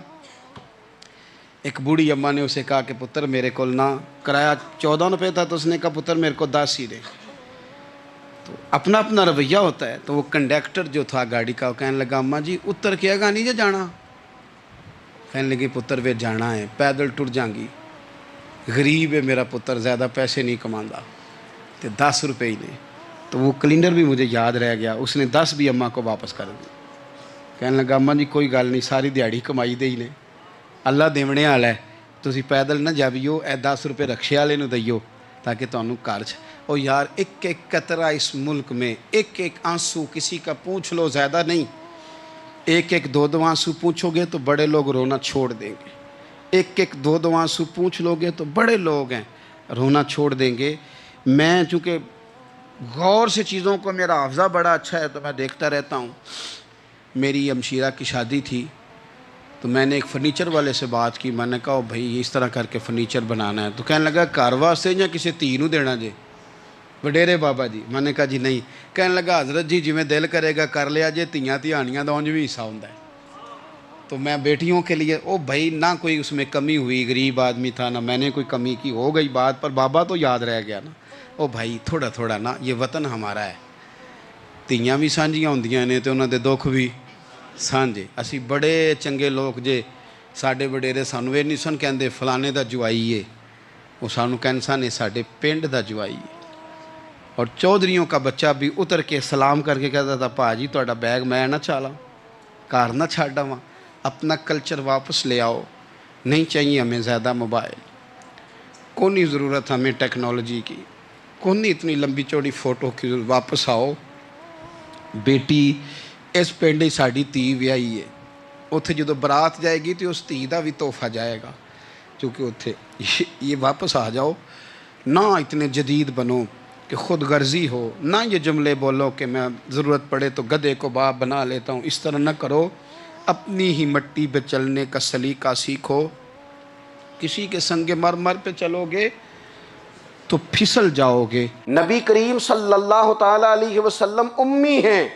ایک بوڑھی اماں نے اسے کہا کہ پتر میرے کو نا کرایہ 14 روپے تھا، تو اس نے کہا پتر میرے کو 10 ہی دے، تو اپنا اپنا رویہ ہوتا ہے، تو وہ کنڈکٹر جو تھا گاڑی کا وہ کہنے لگا اماں جی اتر کے گا نہیں جے جانا؟ کہنے لگی پتر وے جانا ہے، پیدل ٹر جائیں گی، غریب ہے میرا پتر، زیادہ پیسے نہیں کماندا، تو 10 روپے ہی نے۔ تو وہ کلینڈر بھی مجھے یاد رہ گیا، اس نے 10 بھی اماں کو واپس کر دی، کہنے لگا اماں جی کوئی گل نہیں، ساری دیہڑی کمائی دے ہی نے، اللہ دیونے والا ہے، تسی پیدل نہ جاویو، اے 10 روپے رکشے والے نو دئیو تاکہ تانوں گھر چ۔ او یار ایک ایک قطرہ اس ملک میں، ایک ایک آنسو کسی کا پوچھ لو، زیادہ نہیں، ایک ایک دو دو آنسو پوچھو گے تو بڑے لوگ رونا چھوڑ دیں گے، ایک ایک دو دو آنسو پوچھ لو گے تو بڑے لوگ ہیں رونا چھوڑ دیں گے۔ میں چونکہ غور سے چیزوں کو، میرا حافظہ بڑا اچھا ہے تو میں دیکھتا رہتا ہوں۔ میری ہمشیرہ کی شادی تھی تو میں نے ایک فرنیچر والے سے بات کی، میں نے کہا بھائی اس طرح کر کے فرنیچر بنانا ہے، تو کہنے لگا گھر واسطے یا کسی تھی نو دینا جے؟ وڈیرے بابا جی۔ میں نے کہا جی نہیں۔ کہنے لگا حضرت جی جویں دل کرے گا کر لیا جے، تیاں تہانیاں دا اونج بھی حصہ ہوندا ہے، تو میں بیٹیوں کے لیے او بھائی نہ کوئی اس میں کمی ہوئی، غریب آدمی تھا نہ میں نے کوئی کمی کی، ہو گئی بات، پر بابا تو یاد رہ گیا نا۔ او بھائی تھوڑا تھوڑا نا، یہ وطن ہمارا ہے، تیاں بھی سانجیاں ہوندیاں نے تے انہاں دے دکھ بھی سانجے۔ اسی بڑے چنگے لوگ جے، ساڈے وڈیرے سانوں اے نہیں سن کہندے فلانے دا جوائی ہے، وہ سانوں کہن سن اے ساڈے پنڈ دا جوائی ہے۔ اور چودھریوں کا بچہ بھی اتر کے سلام کر کے کہتا تھا پا جی تہاڈا بیگ میں نہ چالاں، گھر نہ چھڈ آواں، اپنا کلچر واپس لے آؤ، نہیں چاہیے ہمیں زیادہ موبائل، کونی ضرورت ہمیں ٹیکنالوجی کی، کونی اتنی لمبی چوڑی فوٹو کی، واپس آؤ۔ بیٹی اس پنڈ ہی ساڈی تھی ویائی ہے، اتھے جدو برات جائے گی تو اس تھی دا بھی تحفہ جائے گا، کیونکہ اتھے یہ واپس آ جاؤ، نہ اتنے جدید بنو کہ خود غرضی ہو، نہ یہ جملے بولو کہ میں ضرورت پڑے تو گدھے کو باپ بنا لیتا ہوں، اس طرح نہ کرو، اپنی ہی مٹی پہ چلنے کا سلیقہ سیکھو۔ کسی کے سنگ مرمر پہ چلو گے تو پھسل جاؤ گے۔ نبی کریم صلی اللہ تعالیٰ علیہ وسلم امی ہیں،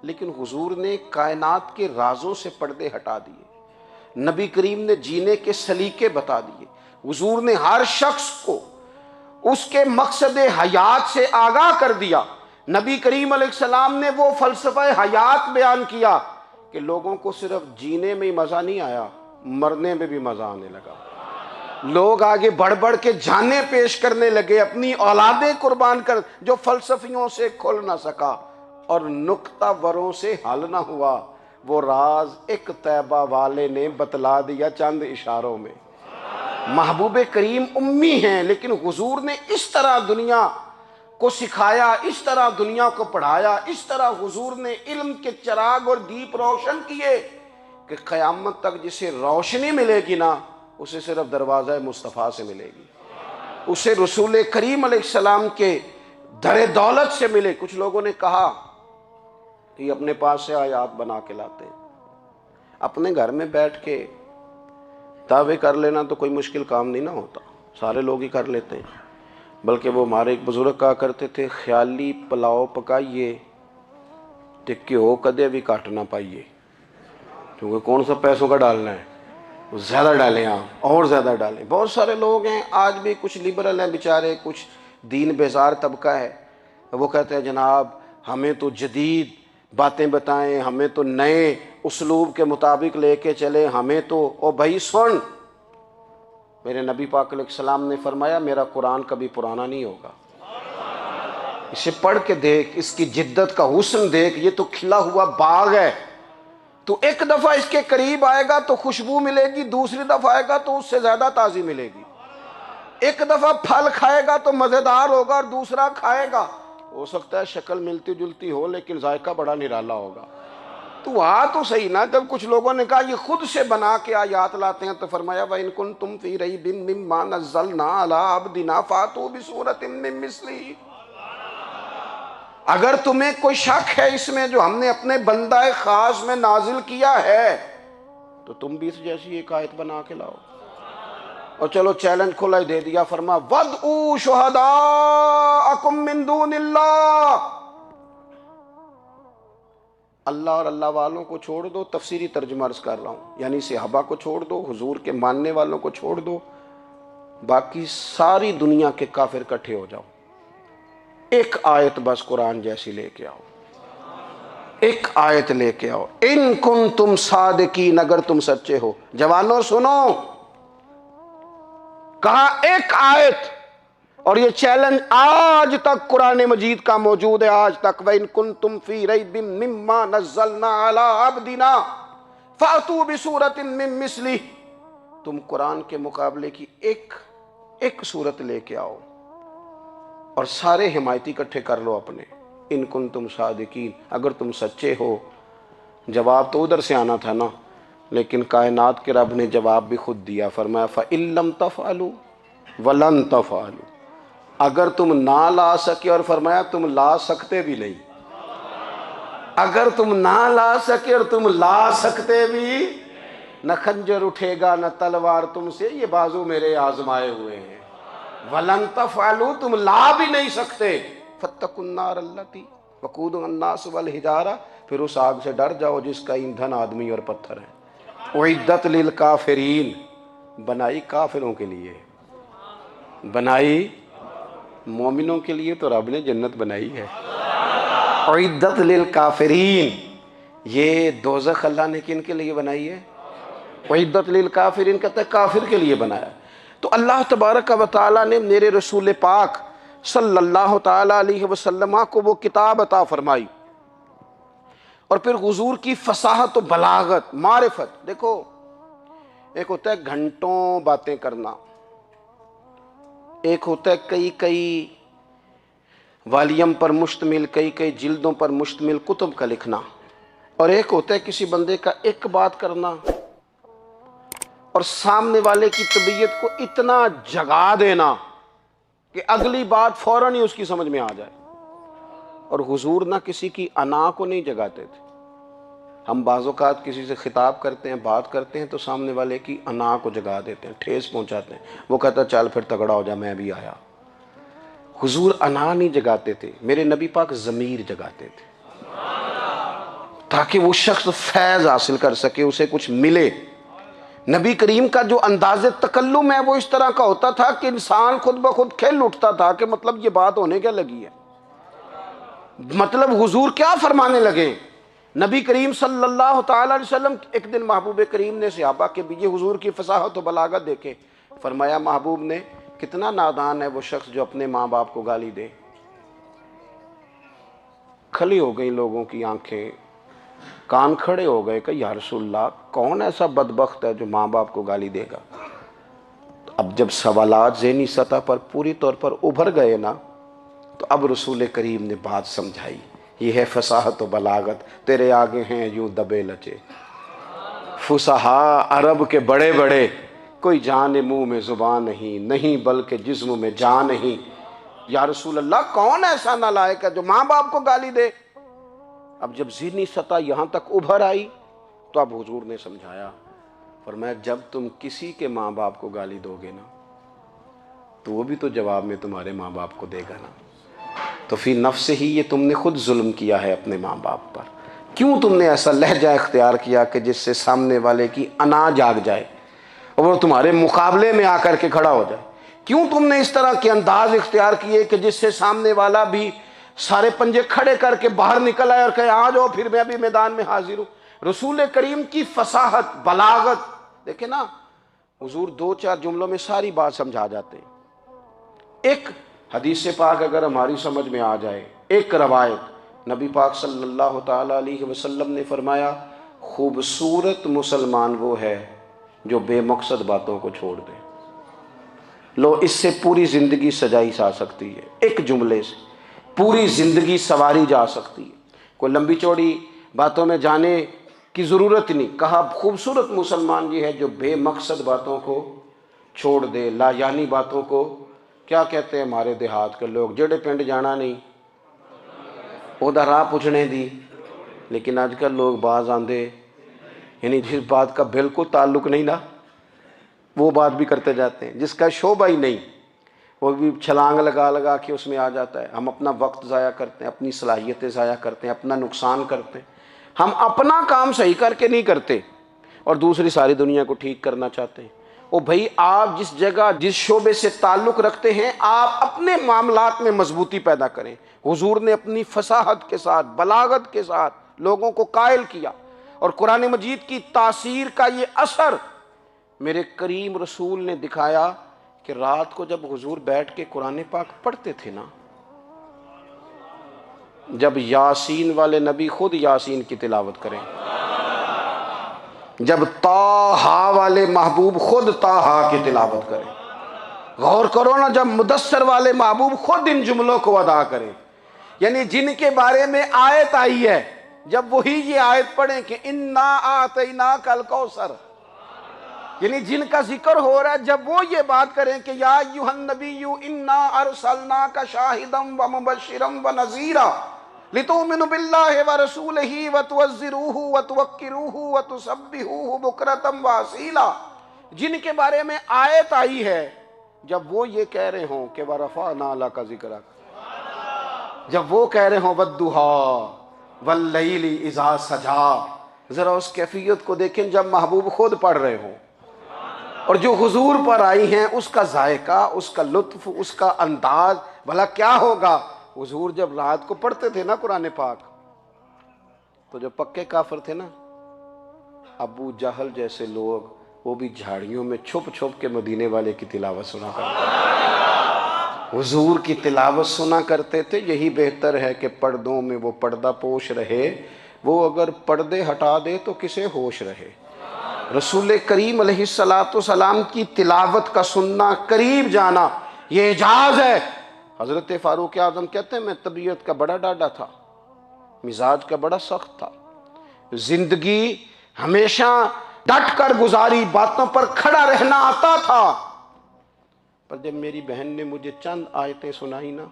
لیکن حضور نے کائنات کے رازوں سے پردے ہٹا دیے، نبی کریم نے جینے کے سلیقے بتا دیے، حضور نے ہر شخص کو اس کے مقصد حیات سے آگاہ کر دیا. نبی کریم علیہ السلام نے وہ فلسفہ حیات بیان کیا کہ لوگوں کو صرف جینے میں ہی مزہ نہیں آیا، مرنے میں بھی مزہ آنے لگا. لوگ آگے بڑھ بڑھ کے جانیں پیش کرنے لگے، اپنی اولادیں قربان کر. جو فلسفیوں سے کھل نہ سکا اور نکتہ وروں سے حل نہ ہوا، وہ راز ایک طیبہ والے نے بتلا دیا چند اشاروں میں. محبوب کریم امی ہیں، لیکن حضور نے اس طرح دنیا کو سکھایا، اس طرح دنیا کو پڑھایا، اس طرح حضور نے علم کے چراغ اور دیپ روشن کیے کہ قیامت تک جسے روشنی ملے گی نا، اسے صرف دروازہ مصطفیٰ سے ملے گی، اسے رسول کریم علیہ السلام کے در دولت سے ملے. کچھ لوگوں نے کہا کہ یہ اپنے پاس سے آیات بنا کے لاتے ہیں. اپنے گھر میں بیٹھ کے دعوے کر لینا تو کوئی مشکل کام نہیں نہ ہوتا، سارے لوگ ہی کر لیتے ہیں. بلکہ وہ ہمارے ایک بزرگ کہا کرتے تھے، خیالی پلاؤ پکائیے تے گھیو کدے بھی کٹ نہ پائیے، کیونکہ کون سا پیسوں کا ڈالنا ہے، زیادہ ڈالیں آپ اور زیادہ ڈالیں. بہت سارے لوگ ہیں آج بھی، کچھ لبرل ہیں بیچارے، کچھ دین بیزار طبقہ ہے، وہ کہتے ہیں جناب ہمیں تو جدید باتیں بتائیں، ہمیں تو نئے اسلوب کے مطابق لے کے چلیں، ہمیں تو. او بھائی سن، میرے نبی پاک علیہ السلام نے فرمایا میرا قرآن کبھی پرانا نہیں ہوگا. اسے پڑھ کے دیکھ، اس کی جدت کا حسن دیکھ، یہ تو کھلا ہوا باغ ہے. تو ایک دفعہ اس کے قریب آئے گا تو خوشبو ملے گی، دوسری دفعہ آئے گا تو اس سے زیادہ تازی ملے گی. ایک دفعہ پھل کھائے گا تو مزیدار ہوگا اور دوسرا کھائے گا، ہو سکتا ہے شکل ملتی جلتی ہو لیکن ذائقہ بڑا نرالا ہوگا. تو تو صحیح نا. جب کچھ لوگوں نے کہا یہ خود سے بنا کے آیات لاتے ہیں تو فرمایا وَإِن كُنتُمْ فِي رَيْبٍ مِّمَّا نَزَّلْنَا عَلَىٰ عَبْدِنَا فَأْتُوا بِسُورَةٍ مِّن مِّثْلِهِ. اگر تمہیں کوئی شک ہے اس میں جو ہم نے اپنے بندہ خاص میں نازل کیا ہے تو تم بھی اس جیسی ایک آیت بنا کے لاؤ. اور چلو چیلنج کھلا ہی دے دیا، فرما وَادْعُوا شُهَدَاءَكُم مِّن دُونِ اللَّهِ. اللہ اور اللہ والوں کو چھوڑ دو، تفسیری ترجمہ عرض کر رہا ہوں، یعنی صحابہ کو چھوڑ دو، حضور کے ماننے والوں کو چھوڑ دو، باقی ساری دنیا کے کافر اکٹھے ہو جاؤ، ایک آیت بس قرآن جیسی لے کے آؤ، ایک آیت لے کے آؤ. ان کنتم صادقین، اگر تم سچے ہو. جوانوں سنو، کہا ایک آیت. اور یہ چیلنج آج تک قرآن مجید کا موجود ہے، آج تک. وَإِن كُنتُمْ فِي رَيْبٍ مِّمَّا نَزَّلْنَا عَلَىٰ عَبْدِنَا فَأْتُوا بِسُورَةٍ مِّن مِّثْلِهِ. تم قرآن کے مقابلے کی ایک صورت لے کے آؤ اور سارے حمایتی اکٹھے کر لو اپنے. ان کنتم صادقین، اگر تم سچے ہو. جواب تو ادھر سے آنا تھا نا، لیکن کائنات کے رب نے جواب بھی خود دیا. فرمایا فَإِن لَّمْ تَفْعَلُوا وَلَن تَفْعَلُوا. اگر تم نہ لا سکے، اور فرمایا تم لا سکتے بھی نہیں. اگر تم نہ لا سکے اور تم لا سکتے بھی، نہ خنجر اٹھے گا نہ تلوار تم سے، یہ بازو میرے آزمائے ہوئے ہیں. وَلَن تَفْعَلُوا، تم لا بھی نہیں سکتے. فَاتَّقُوا النَّارَ الَّتِي وَقُودُهَا النَّاسُ وَالْحِجَارَةُ. پھر اس آگ سے ڈر جاؤ جس کا ایندھن آدمی اور پتھر ہے. اُعِدَّتْ لِلْکَافِرِین، بنائی کافروں کے لیے، بنائی مومنوں کے لیے تو رب نے جنت بنائی ہے. اُعِدَّتْ لِلْکَافِرِین، یہ دوزخ اللہ نے کن کے لیے بنائی ہے؟ اُعِدَّتْ لِلْکَافِرِین کہتا ہے کافر کے لیے بنایا. تو اللہ تبارک و تعالیٰ نے میرے رسول پاک صلی اللہ تعالیٰ علیہ وسلم کو وہ کتاب عطا فرمائی، اور پھر حضور کی فصاحت و بلاغت، معرفت. دیکھو ایک ہوتا ہے گھنٹوں باتیں کرنا، ایک ہوتا ہے کئی والیم پر مشتمل، کئی جلدوں پر مشتمل کتب کا لکھنا، اور ایک ہوتا ہے کسی بندے کا ایک بات کرنا اور سامنے والے کی طبیعت کو اتنا جگا دینا کہ اگلی بات فوراً ہی اس کی سمجھ میں آ جائے. اور حضور نہ کسی کی انا کو نہیں جگاتے تھے. ہم بعض اوقات کسی سے خطاب کرتے ہیں، بات کرتے ہیں تو سامنے والے کی انا کو جگا دیتے ہیں، ٹھیس پہنچاتے ہیں. وہ کہتا ہے چل پھر تگڑا ہو جا، میں بھی آیا. حضور انا نہیں جگاتے تھے، میرے نبی پاک ضمیر جگاتے تھے تاکہ وہ شخص فیض حاصل کر سکے، اسے کچھ ملے. نبی کریم کا جو انداز تکلم ہے وہ اس طرح کا ہوتا تھا کہ انسان خود بخود کھل اٹھتا تھا کہ مطلب یہ بات ہونے کیا لگی ہے، مطلب حضور کیا فرمانے لگے۔ نبی کریم صلی اللہ تعالی علیہ وسلم ایک دن محبوب کریم نے صحابہ کے بھی یہ حضور کی فصاحت و بلاغت دیکھے، فرمایا محبوب نے کتنا نادان ہے وہ شخص جو اپنے ماں باپ کو گالی دے۔ کھلی ہو گئی لوگوں کی آنکھیں، کان کھڑے ہو گئے کہ یا رسول اللہ کون ایسا بدبخت ہے جو ماں باپ کو گالی دے گا۔ اب جب سوالات ذہنی سطح پر پوری طور پر ابھر گئے نا، تو اب رسول کریم نے بات سمجھائی، یہ ہے فصاحت و بلاغت، تیرے آگے ہیں یوں دبے لچے فصحاء عرب کے بڑے بڑے، کوئی جان منہ میں زبان نہیں بلکہ جسم میں جان نہیں۔ یا رسول اللہ کون ایسا نالائق ہے جو ماں باپ کو گالی دے؟ اب جب ذہنی سطح یہاں تک ابھر آئی تو اب حضور نے سمجھایا، فرمایا جب تم کسی کے ماں باپ کو گالی دو گے نا تو وہ بھی تو جواب میں تمہارے ماں باپ کو دے گا نا، تو فی نفس ہی یہ تم نے خود ظلم کیا ہے اپنے ماں باپ پر۔ کیوں تم نے ایسا لہجہ اختیار کیا کہ جس سے سامنے والے کی انا جاگ جائے اور وہ تمہارے مقابلے میں آ کر کے کھڑا ہو جائے؟ کیوں تم نے اس طرح کے انداز اختیار کیے کہ جس سے سامنے والا بھی سارے پنجے کھڑے کر کے باہر نکل آئے اور کہے آ جاؤ پھر میں بھی میدان میں حاضر ہوں؟ رسول کریم کی فصاحت بلاغت دیکھیں نا، حضور دو چار جملوں میں ساری بات سمجھا جاتے ہیں۔ ایک حدیث پاک اگر ہماری سمجھ میں آ جائے، ایک روایت نبی پاک صلی اللہ تعالی علیہ وسلم نے فرمایا خوبصورت مسلمان وہ ہے جو بے مقصد باتوں کو چھوڑ دے۔ لو اس سے پوری زندگی سجائی جا سکتی ہے، ایک جملے سے پوری زندگی سواری جا سکتی ہے، کوئی لمبی چوڑی باتوں میں جانے کی ضرورت نہیں۔ کہا خوبصورت مسلمان یہ ہے جو بے مقصد باتوں کو چھوڑ دے، لا یعنی باتوں کو، کیا کہتے ہیں ہمارے دیہات کے لوگ، جڑے پنڈ جانا نہیں ادھر راہ پوچھنے دی۔ لیکن آج کل لوگ باز آندے یعنی جس بات کا بالکل تعلق نہیں نا وہ بات بھی کرتے جاتے ہیں، جس کا شعبہ ہی نہیں وہ بھی چھلانگ لگا لگا کے اس میں آ جاتا ہے۔ ہم اپنا وقت ضائع کرتے ہیں، اپنی صلاحیتیں ضائع کرتے ہیں، اپنا نقصان کرتے ہیں۔ ہم اپنا کام صحیح کر کے نہیں کرتے اور دوسری ساری دنیا کو ٹھیک کرنا چاہتے ہیں۔ او بھائی آپ جس جگہ جس شعبے سے تعلق رکھتے ہیں آپ اپنے معاملات میں مضبوطی پیدا کریں۔ حضور نے اپنی فصاحت کے ساتھ بلاغت کے ساتھ لوگوں کو قائل کیا، اور قرآن مجید کی تاثیر کا یہ اثر میرے کریم رسول نے دکھایا کہ رات کو جب حضور بیٹھ کے قرآن پاک پڑھتے تھے نا، جب یاسین والے نبی خود یاسین کی تلاوت کریں، جب طٰہٰ والے محبوب خود طٰہٰ کی تلاوت کریں، غور کرو نا جب مدثر والے محبوب خود ان جملوں کو ادا کریں، یعنی جن کے بارے میں آیت آئی ہے جب وہی یہ آیت پڑھیں کہ اِنَّا أَعْطَيْنَاكَ الْكَوْثَرَ، یعنی جن کا ذکر ہو رہا ہے جب وہ یہ بات کریں کہ یا ایھا النبی انا ارسلناک شاہدا ومبشرا ونذیرا لتؤمنوا باللہ ورسولہ وتعزروہ وتوقروہ وتسبحوہ بکرۃ واصیلا، جن کے بارے میں آیت آئی ہے جب وہ یہ کہہ رہے ہوں کہ ورفعنا لک ذکرک، جب وہ کہہ رہے ہوں والضحیٰ واللیل اذا سجا، ذرا اس کیفیت کو دیکھیں جب محبوب خود پڑھ رہے ہوں، اور جو حضور پر آئی ہیں اس کا ذائقہ، اس کا لطف، اس کا انداز بھلا کیا ہوگا۔ حضور جب رات کو پڑھتے تھے نا قرآن پاک تو جو پکے کافر تھے نا ابو جہل جیسے لوگ وہ بھی جھاڑیوں میں چھپ چھپ کے مدینے والے کی تلاوت سنا کرتے، حضور کی تلاوت سنا کرتے تھے۔ یہی بہتر ہے کہ پردوں میں وہ پردہ پوش رہے، وہ اگر پردے ہٹا دے تو کسے ہوش رہے۔ رسول کریم علیہ السلام کی تلاوت کا سننا، قریب جانا، یہ اعجاز ہے۔ حضرت فاروق اعظم کہتے ہیں میں طبیعت کا بڑا ڈاڈا تھا، مزاج کا بڑا سخت تھا، زندگی ہمیشہ ڈٹ کر گزاری، باتوں پر کھڑا رہنا آتا تھا، پر جب میری بہن نے مجھے چند آیتیں سنائی نا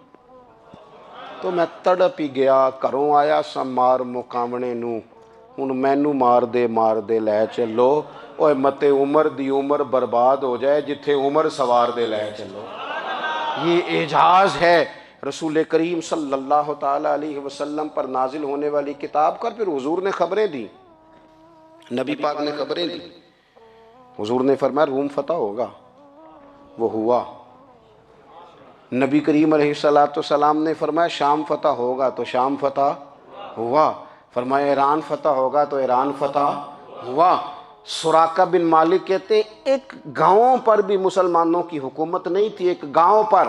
تو میں تڑپ ہی گیا۔ کروں آیا سا مار مقامنے نو، ہن مینو مار دے لے چلو، اوے متے عمر دی عمر برباد ہو جائے جتھے عمر سوار دے لے چلو۔ یہ اعجاز ہے رسول کریم صلی اللہ تعالی علیہ وسلم پر نازل ہونے والی کتاب کا۔ پھر حضور نے خبریں دی، نبی پاک نے خبریں دی، حضور نے فرمایا روم فتح ہوگا، وہ ہوا۔ نبی کریم علیہ السلام نے فرمایا شام فتح ہوگا، تو شام فتح ہوا۔ فرمایا ایران فتح ہوگا، تو ایران فتح ہوا۔ سراقہ بن مالک کہتے ہیں ایک گاؤں پر بھی مسلمانوں کی حکومت نہیں تھی، ایک گاؤں پر۔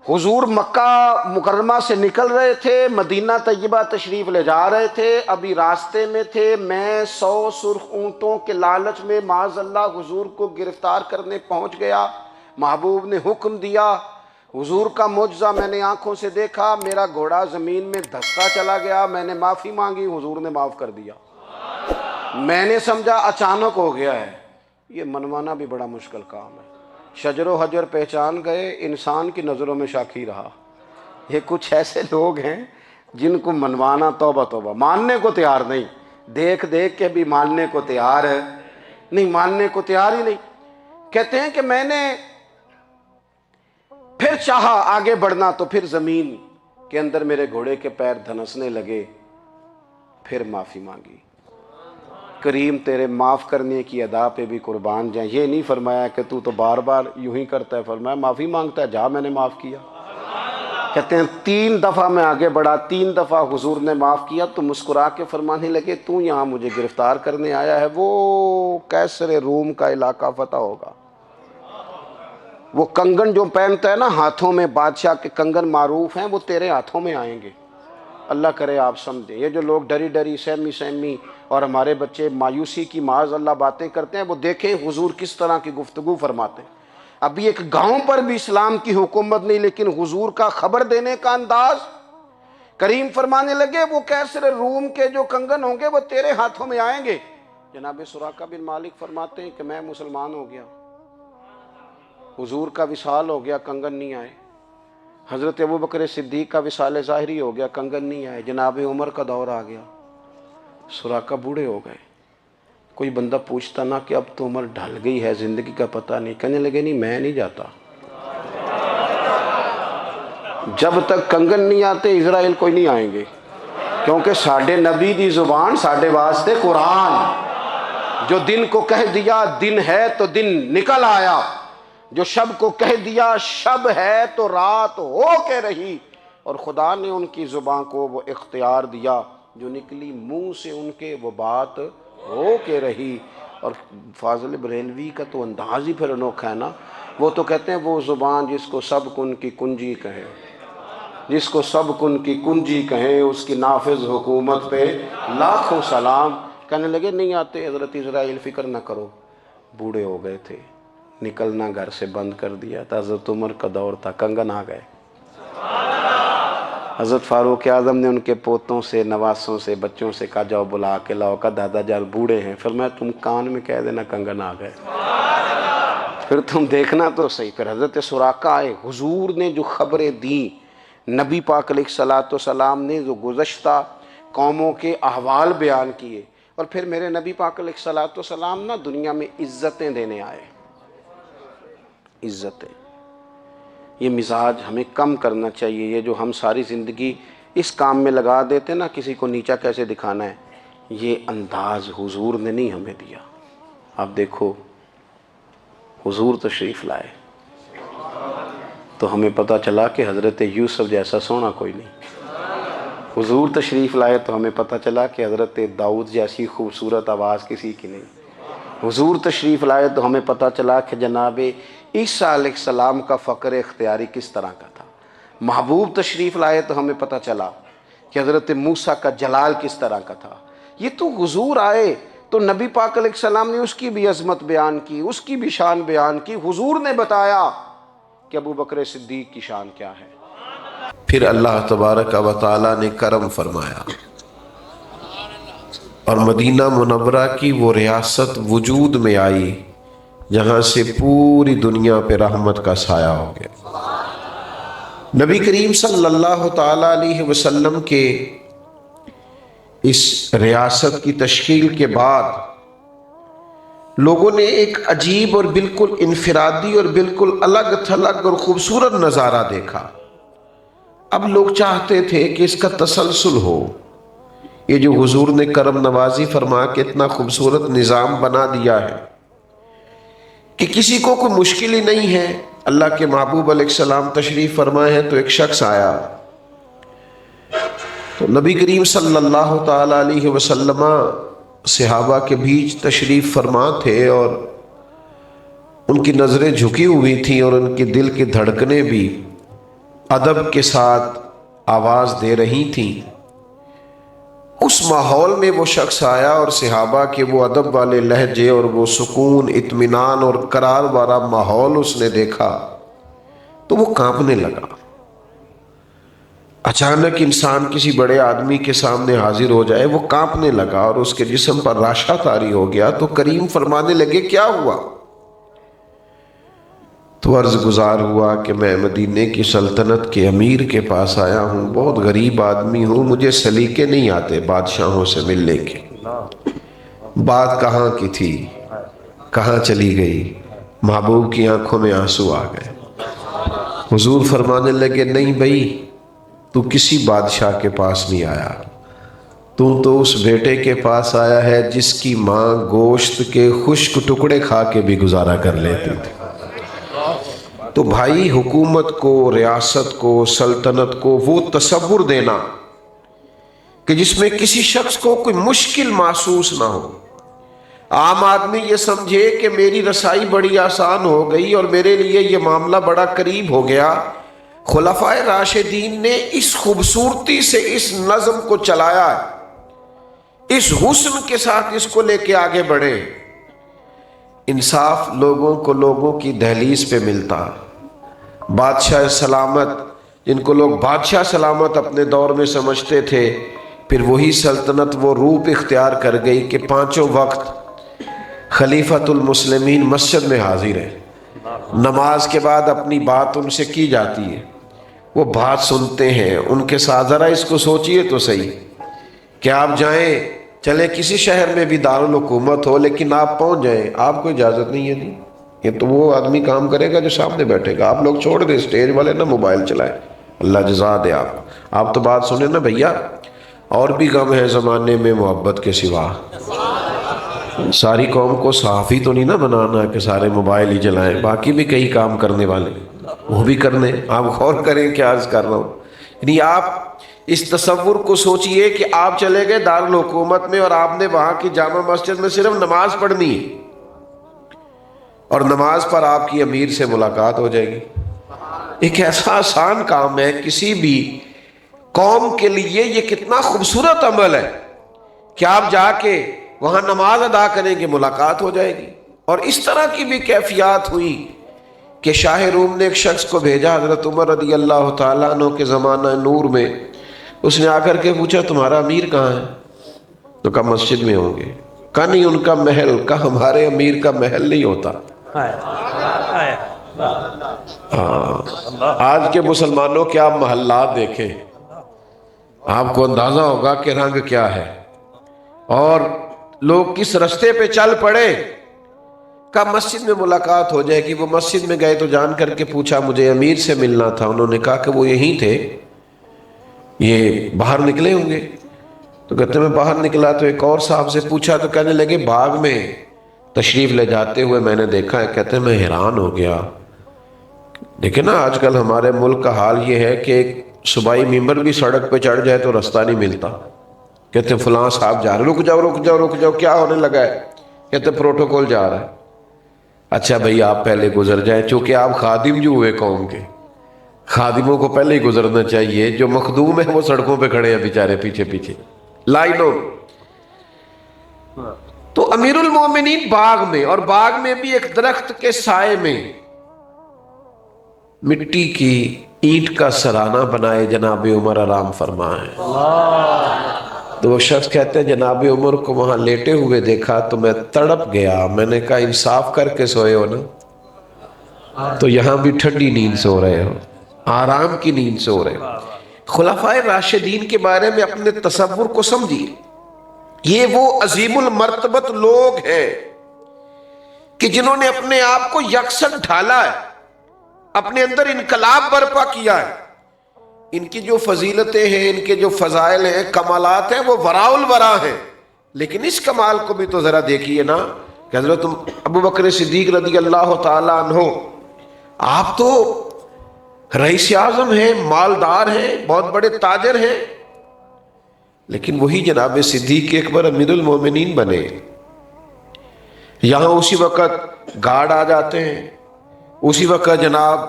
حضور مکہ مکرمہ سے نکل رہے تھے، مدینہ طیبہ تشریف لے جا رہے تھے، ابھی راستے میں تھے، میں 100 سرخ اونٹوں کے لالچ میں معاذ اللہ حضور کو گرفتار کرنے پہنچ گیا۔ محبوب نے حکم دیا، حضور کا معجزہ میں نے آنکھوں سے دیکھا، میرا گھوڑا زمین میں دھستا چلا گیا، میں نے معافی مانگی، حضور نے معاف کر دیا۔ میں نے سمجھا اچانک ہو گیا ہے۔ یہ منوانا بھی بڑا مشکل کام ہے۔ شجر و حجر پہچان گئے، انسان کی نظروں میں شاکی رہا۔ یہ کچھ ایسے لوگ ہیں جن کو منوانا توبہ توبہ، ماننے کو تیار نہیں، دیکھ دیکھ کے بھی ماننے کو تیار ہے نہیں، ماننے کو تیار ہی نہیں۔ کہتے ہیں کہ میں نے پھر چاہا آگے بڑھنا، تو پھر زمین کے اندر میرے گھوڑے کے پیر دھنسنے لگے، پھر معافی مانگی۔ کریم تیرے معاف کرنے کی ادا پہ بھی قربان جائیں۔ یہ نہیں فرمایا کہ تو بار بار یوں ہی کرتا ہے، فرمایا معافی مانگتا ہے، جا میں نے معاف کیا۔ کہتے ہیں 3 دفعہ میں آگے بڑھا، 3 دفعہ حضور نے معاف کیا، تو مسکرا کے فرمانے لگے تو یہاں مجھے گرفتار کرنے آیا ہے، وہ کیسر روم کا علاقہ فتح ہوگا۔ وہ کنگن جو پہنتا ہے نا ہاتھوں میں، بادشاہ کے کنگن معروف ہیں، وہ تیرے ہاتھوں میں آئیں گے۔ اللہ کرے آپ سمجھیں۔ یہ جو لوگ ڈری ڈری سہمی اور ہمارے بچے مایوسی کی معاذ اللہ باتیں کرتے ہیں، وہ دیکھیں حضور کس طرح کی گفتگو فرماتے ہیں۔ ابھی ایک گاؤں پر بھی اسلام کی حکومت نہیں، لیکن حضور کا خبر دینے کا انداز۔ کریم فرمانے لگے وہ کیسر روم کے جو کنگن ہوں گے وہ تیرے ہاتھوں میں آئیں گے۔ جناب سراقہ بن مالک فرماتے ہیں کہ میں مسلمان ہو گیا، حضور کا وصال ہو گیا، کنگن نہیں آئے۔ حضرت ابوبکر صدیق کا وصال ظاہری ہو گیا، کنگن نہیں آئے۔ جناب عمر کا دور آ گیا، سراقہ بوڑھے ہو گئے۔ کوئی بندہ پوچھتا نا کہ اب تو عمر ڈھل گئی ہے، زندگی کا پتہ نہیں، کہنے لگے نہیں میں نہیں جاتا، جب تک کنگن نہیں آتے اسرائیل کوئی نہیں آئیں گے، کیونکہ ساڈے نبی دی زبان ساڈے واسطے قرآن۔ جو دن کو کہہ دیا دن ہے تو دن نکل آیا، جو شب کو کہہ دیا شب ہے تو رات ہو کے رہی، اور خدا نے ان کی زبان کو وہ اختیار دیا، جو نکلی منہ سے ان کے وہ بات ہو کے رہی۔ اور فاضل بریلوی کا تو انداز ہی پھر انوکھا ہے نا، وہ تو کہتے ہیں وہ زبان جس کو سب کن کی کنجی کہیں، جس کو سب کن کی کنجی کہیں، اس کی نافذ حکومت پہ لاکھوں سلام۔ کہنے لگے نہیں آتے حضرت اسرائیل، فکر نہ کرو، بوڑھے ہو گئے تھے، نکلنا گھر سے بند کر دیا تھا، حضرت عمر کا دور تھا، کنگن آ گئے۔ حضرت فاروق اعظم نے ان کے پوتوں سے، نواسوں سے، بچوں سے کہا جاؤ بلا کے لاؤ، کہا دادا جان بوڑھے ہیں، فرمایا تم کان میں کہہ دینا کنگن آ گئے، پھر تم دیکھنا تو صحیح۔ پھر حضرت سراقہ آئے، حضور نے جو خبریں دیں، نبی پاک علیہ السلام نے جو گزشتہ قوموں کے احوال بیان کیے، اور پھر میرے نبی پاک علیہ السلام نا دنیا میں عزتیں دینے آئے، عزتیں۔ یہ مزاج ہمیں کم کرنا چاہیے، یہ جو ہم ساری زندگی اس کام میں لگا دیتے نا کسی کو نیچا کیسے دکھانا ہے، یہ انداز حضور نے نہیں ہمیں دیا۔ آپ دیکھو حضور تشریف لائے تو ہمیں پتہ چلا کہ حضرت یوسف جیسا سونا کوئی نہیں، حضور تشریف لائے تو ہمیں پتہ چلا کہ حضرت داؤد جیسی خوبصورت آواز کسی کی نہیں، حضور تشریف لائے تو ہمیں پتہ چلا کہ جناب عیسیٰ علیہ السلام کا فقر اختیاری کس طرح کا تھا، محبوب تشریف لائے تو ہمیں پتہ چلا کہ حضرت موسیٰ کا جلال کس طرح کا تھا۔ یہ تو حضور آئے تو نبی پاک علیہ السلام نے اس کی بھی عظمت بیان کی، اس کی بھی شان بیان کی، حضور نے بتایا کہ ابوبکر صدیق کی شان کیا ہے۔ پھر اللہ تبارک و تعالی نے کرم فرمایا اور مدینہ منورہ کی وہ ریاست وجود میں آئی جہاں سے پوری دنیا پہ رحمت کا سایہ ہو گیا۔ نبی کریم صلی اللہ تعالی علیہ وسلم کے اس ریاست کی تشکیل کے بعد لوگوں نے ایک عجیب اور بالکل انفرادی اور بالکل الگ تھلگ اور خوبصورت نظارہ دیکھا۔ اب لوگ چاہتے تھے کہ اس کا تسلسل ہو، یہ جو حضور نے کرم نوازی فرما کے اتنا خوبصورت نظام بنا دیا ہے کہ کسی کو کوئی مشکل ہی نہیں ہے۔ اللہ کے محبوب علیہ السلام تشریف فرمائے ہیں تو ایک شخص آیا تو نبی کریم صلی اللہ تعالی علیہ وسلم صحابہ کے بیچ تشریف فرما تھے اور ان کی نظریں جھکی ہوئی تھیں اور ان کے دل کی دھڑکنیں بھی ادب کے ساتھ آواز دے رہی تھیں۔ اس ماحول میں وہ شخص آیا اور صحابہ کے وہ ادب والے لہجے اور وہ سکون، اطمینان اور قرار والا ماحول اس نے دیکھا تو وہ کانپنے لگا۔ اچانک انسان کسی بڑے آدمی کے سامنے حاضر ہو جائے، وہ کانپنے لگا اور اس کے جسم پر راشا طاری ہو گیا۔ تو کریم فرمانے لگے کیا ہوا؟ تو عرض گزار ہوا کہ میں مدینے کی سلطنت کے امیر کے پاس آیا ہوں، بہت غریب آدمی ہوں، مجھے سلیقے نہیں آتے بادشاہوں سے ملنے کے۔ بات کہاں کی تھی، کہاں چلی گئی؟ محبوب کی آنکھوں میں آنسو آ گئے۔ حضور فرمانے لگے نہیں بھائی، تو کسی بادشاہ کے پاس نہیں آیا، تو اس بیٹے کے پاس آیا ہے جس کی ماں گوشت کے خشک ٹکڑے کھا کے بھی گزارا کر لیتی تھی۔ تو بھائی، حکومت کو، ریاست کو، سلطنت کو وہ تصور دینا کہ جس میں کسی شخص کو کوئی مشکل محسوس نہ ہو، عام آدمی یہ سمجھے کہ میری رسائی بڑی آسان ہو گئی اور میرے لیے یہ معاملہ بڑا قریب ہو گیا۔ خلفائے راشدین نے اس خوبصورتی سے اس نظم کو چلایا، اس حسن کے ساتھ اس کو لے کے آگے بڑھے۔ انصاف لوگوں کو لوگوں کی دہلیز پہ ملتا۔ بادشاہ سلامت، جن کو لوگ بادشاہ سلامت اپنے دور میں سمجھتے تھے، پھر وہی سلطنت وہ روپ اختیار کر گئی کہ پانچوں وقت خلیفۃ المسلمین مسجد میں حاضر ہے، نماز کے بعد اپنی بات ان سے کی جاتی ہے، وہ بات سنتے ہیں ان کے ساتھ۔ ذرا اس کو سوچئے تو صحیح کہ آپ جائیں، چلے کسی شہر میں بھی دارالحکومت ہو لیکن آپ پہنچ جائیں، آپ کو اجازت نہیں ہے دی، یہ تو وہ آدمی کام کرے گا جو سامنے بیٹھے گا۔ آپ لوگ چھوڑ دیں اسٹیج والے نہ موبائل چلائیں، اللہ جزا دے۔ آپ تو بات سنیں نا بھیا، اور بھی غم ہے زمانے میں محبت کے سوا۔ ساری قوم کو صحافی تو نہیں نہ بنانا کہ سارے موبائل ہی چلائیں، باقی بھی کئی کام کرنے والے وہ بھی کرنے۔ آپ غور کریں کیا عرض کر رہا ہوں، یعنی آپ اس تصور کو سوچئے کہ آپ چلے گئے دارالحکومت میں اور آپ نے وہاں کی جامع مسجد میں صرف نماز پڑھنی ہے اور نماز پر آپ کی امیر سے ملاقات ہو جائے گی۔ ایک ایسا آسان کام ہے، کسی بھی قوم کے لیے یہ کتنا خوبصورت عمل ہے کہ آپ جا کے وہاں نماز ادا کریں گے، ملاقات ہو جائے گی۔ اور اس طرح کی بھی کیفیات ہوئی کہ شاہ روم نے ایک شخص کو بھیجا، حضرت عمر رضی اللہ تعالیٰ عنہ کے زمانہ نور میں، اس نے آ کر کے پوچھا تمہارا امیر کہاں ہے؟ تو کہا مسجد میں ہوں گے۔ کہا نہیں ان کا محل، کہا ہمارے امیر کا محل نہیں ہوتا۔ آج کے مسلمانوں کے آپ محلات دیکھیں، آپ کو اندازہ ہوگا کہ رنگ کیا ہے اور لوگ کس رستے پہ چل پڑے۔ کہا مسجد میں ملاقات ہو جائے گی۔ وہ مسجد میں گئے تو جان کر کے پوچھا مجھے امیر سے ملنا تھا۔ انہوں نے کہا کہ وہ یہیں تھے، یہ باہر نکلے ہوں گے۔ تو کہتے میں باہر نکلا تو ایک اور صاحب سے پوچھا تو کہنے لگے باغ میں تشریف لے جاتے ہوئے میں نے دیکھا ہے۔ کہتے میں حیران ہو گیا، دیکھیں نا آج کل ہمارے ملک کا حال یہ ہے کہ ایک صوبائی ممبر بھی سڑک پہ چڑھ جائے تو رستہ نہیں ملتا۔ کہتے ہیں فلاں صاحب جا رہے، رک جاؤ رک جاؤ رک جاؤ، کیا ہونے لگا ہے؟ کہتے پروٹوکول جا رہا ہے۔ اچھا بھئی آپ پہلے گزر جائیں، چونکہ آپ خادم جو ہوئے قوم کے، خادموں کو پہلے ہی گزرنا چاہیے، جو مخدوم ہیں وہ سڑکوں پہ کھڑے ہیں بیچارے پیچھے پیچھے لائنوں۔ تو امیر المومنین باغ میں، اور باغ میں بھی ایک درخت کے سائے میں مٹی کی اینٹ کا سرانہ بنائے جناب عمر آرام فرمائیں۔ تو وہ شخص کہتے ہیں جناب عمر کو وہاں لیٹے ہوئے دیکھا تو میں تڑپ گیا۔ میں نے کہا انصاف کر کے سوئے ہو نا، تو یہاں بھی ٹھنڈی نیند سو رہے ہو، آرام کی نیند سو رہے ہو۔ خلفائے راشدین کے بارے میں اپنے تصور کو سمجھیے، یہ وہ عظیم المرتبت لوگ ہیں کہ جنہوں نے اپنے آپ کو یکسر ڈھالا ہے، اپنے اندر انقلاب برپا کیا ہے، ان کی جو فضیلتیں ہیں، ان کے جو فضائل ہیں، کمالات ہیں، وہ وراء الورا ہیں، لیکن اس کمال کو بھی تو ذرا دیکھیے نا کہ حضرت ابو بکر صدیق رضی اللہ تعالی عنہ، آپ تو رئیس اعظم ہیں، مالدار ہیں، بہت بڑے تاجر ہیں، لیکن وہی جناب صدیق اکبر امیر المومنین بنے۔ یہاں اسی وقت گارڈ آ جاتے ہیں، اسی وقت جناب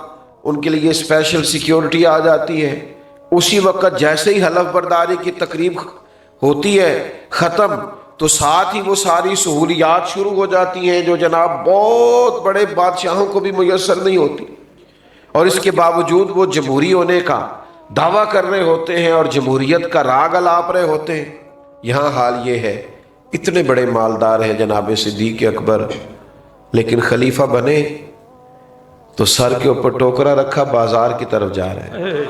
ان کے لیے اسپیشل سیکیورٹی آ جاتی ہے، اسی وقت جیسے ہی حلف برداری کی تقریب ہوتی ہے ختم تو ساتھ ہی وہ ساری سہولیات شروع ہو جاتی ہیں جو جناب بہت بڑے بادشاہوں کو بھی میسر نہیں ہوتی، اور اس کے باوجود وہ جمہوری ہونے کا دعویٰ کر رہے ہوتے ہیں اور جمہوریت کا راگ الاپ رہے ہوتے ہیں۔ یہاں حال یہ ہے، اتنے بڑے مالدار ہیں جناب صدیق اکبر، لیکن خلیفہ بنے تو سر کے اوپر ٹوکرا رکھا، بازار کی طرف جا رہے ہیں۔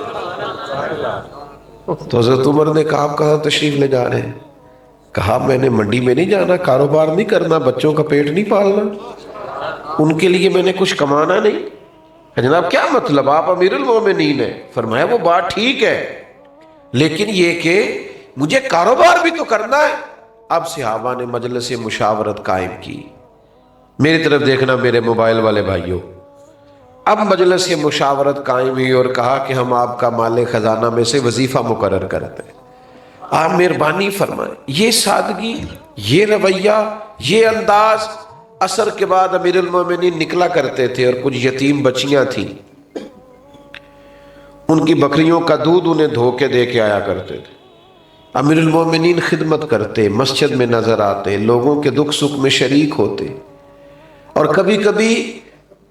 تو حضرت عمر نے کہا آپ کہاں تشریف لے جا رہے ہیں؟ کہا میں نے منڈی میں نہیں جانا، کاروبار نہیں کرنا، بچوں کا پیٹ نہیں پالنا، ان کے لیے میں نے کچھ کمانا نہیں۔ جناب کیا مطلب، آپ امیر المومنین ہیں؟ فرمایا وہ بات ٹھیک ہے، لیکن یہ کہ مجھے کاروبار بھی تو کرنا ہے۔ اب صحابہ نے مجلس مشاورت قائم کی، میری طرف دیکھنا میرے موبائل والے بھائیوں، اب مجلس مشاورت قائم ہوئی اور کہا کہ ہم آپ کا مال خزانہ میں سے وظیفہ مقرر کرتے ہیں، آپ مہربانی فرمائیں۔ یہ سادگی، یہ رویہ، یہ انداز، عصر کے بعد امیر المومنین نکلا کرتے تھے اور کچھ یتیم بچیاں تھیں، ان کی بکریوں کا دودھ انہیں دھو کے دے کے آیا کرتے تھے۔ امیر المومنین خدمت کرتے، مسجد میں نظر آتے، لوگوں کے دکھ سکھ میں شریک ہوتے، اور کبھی کبھی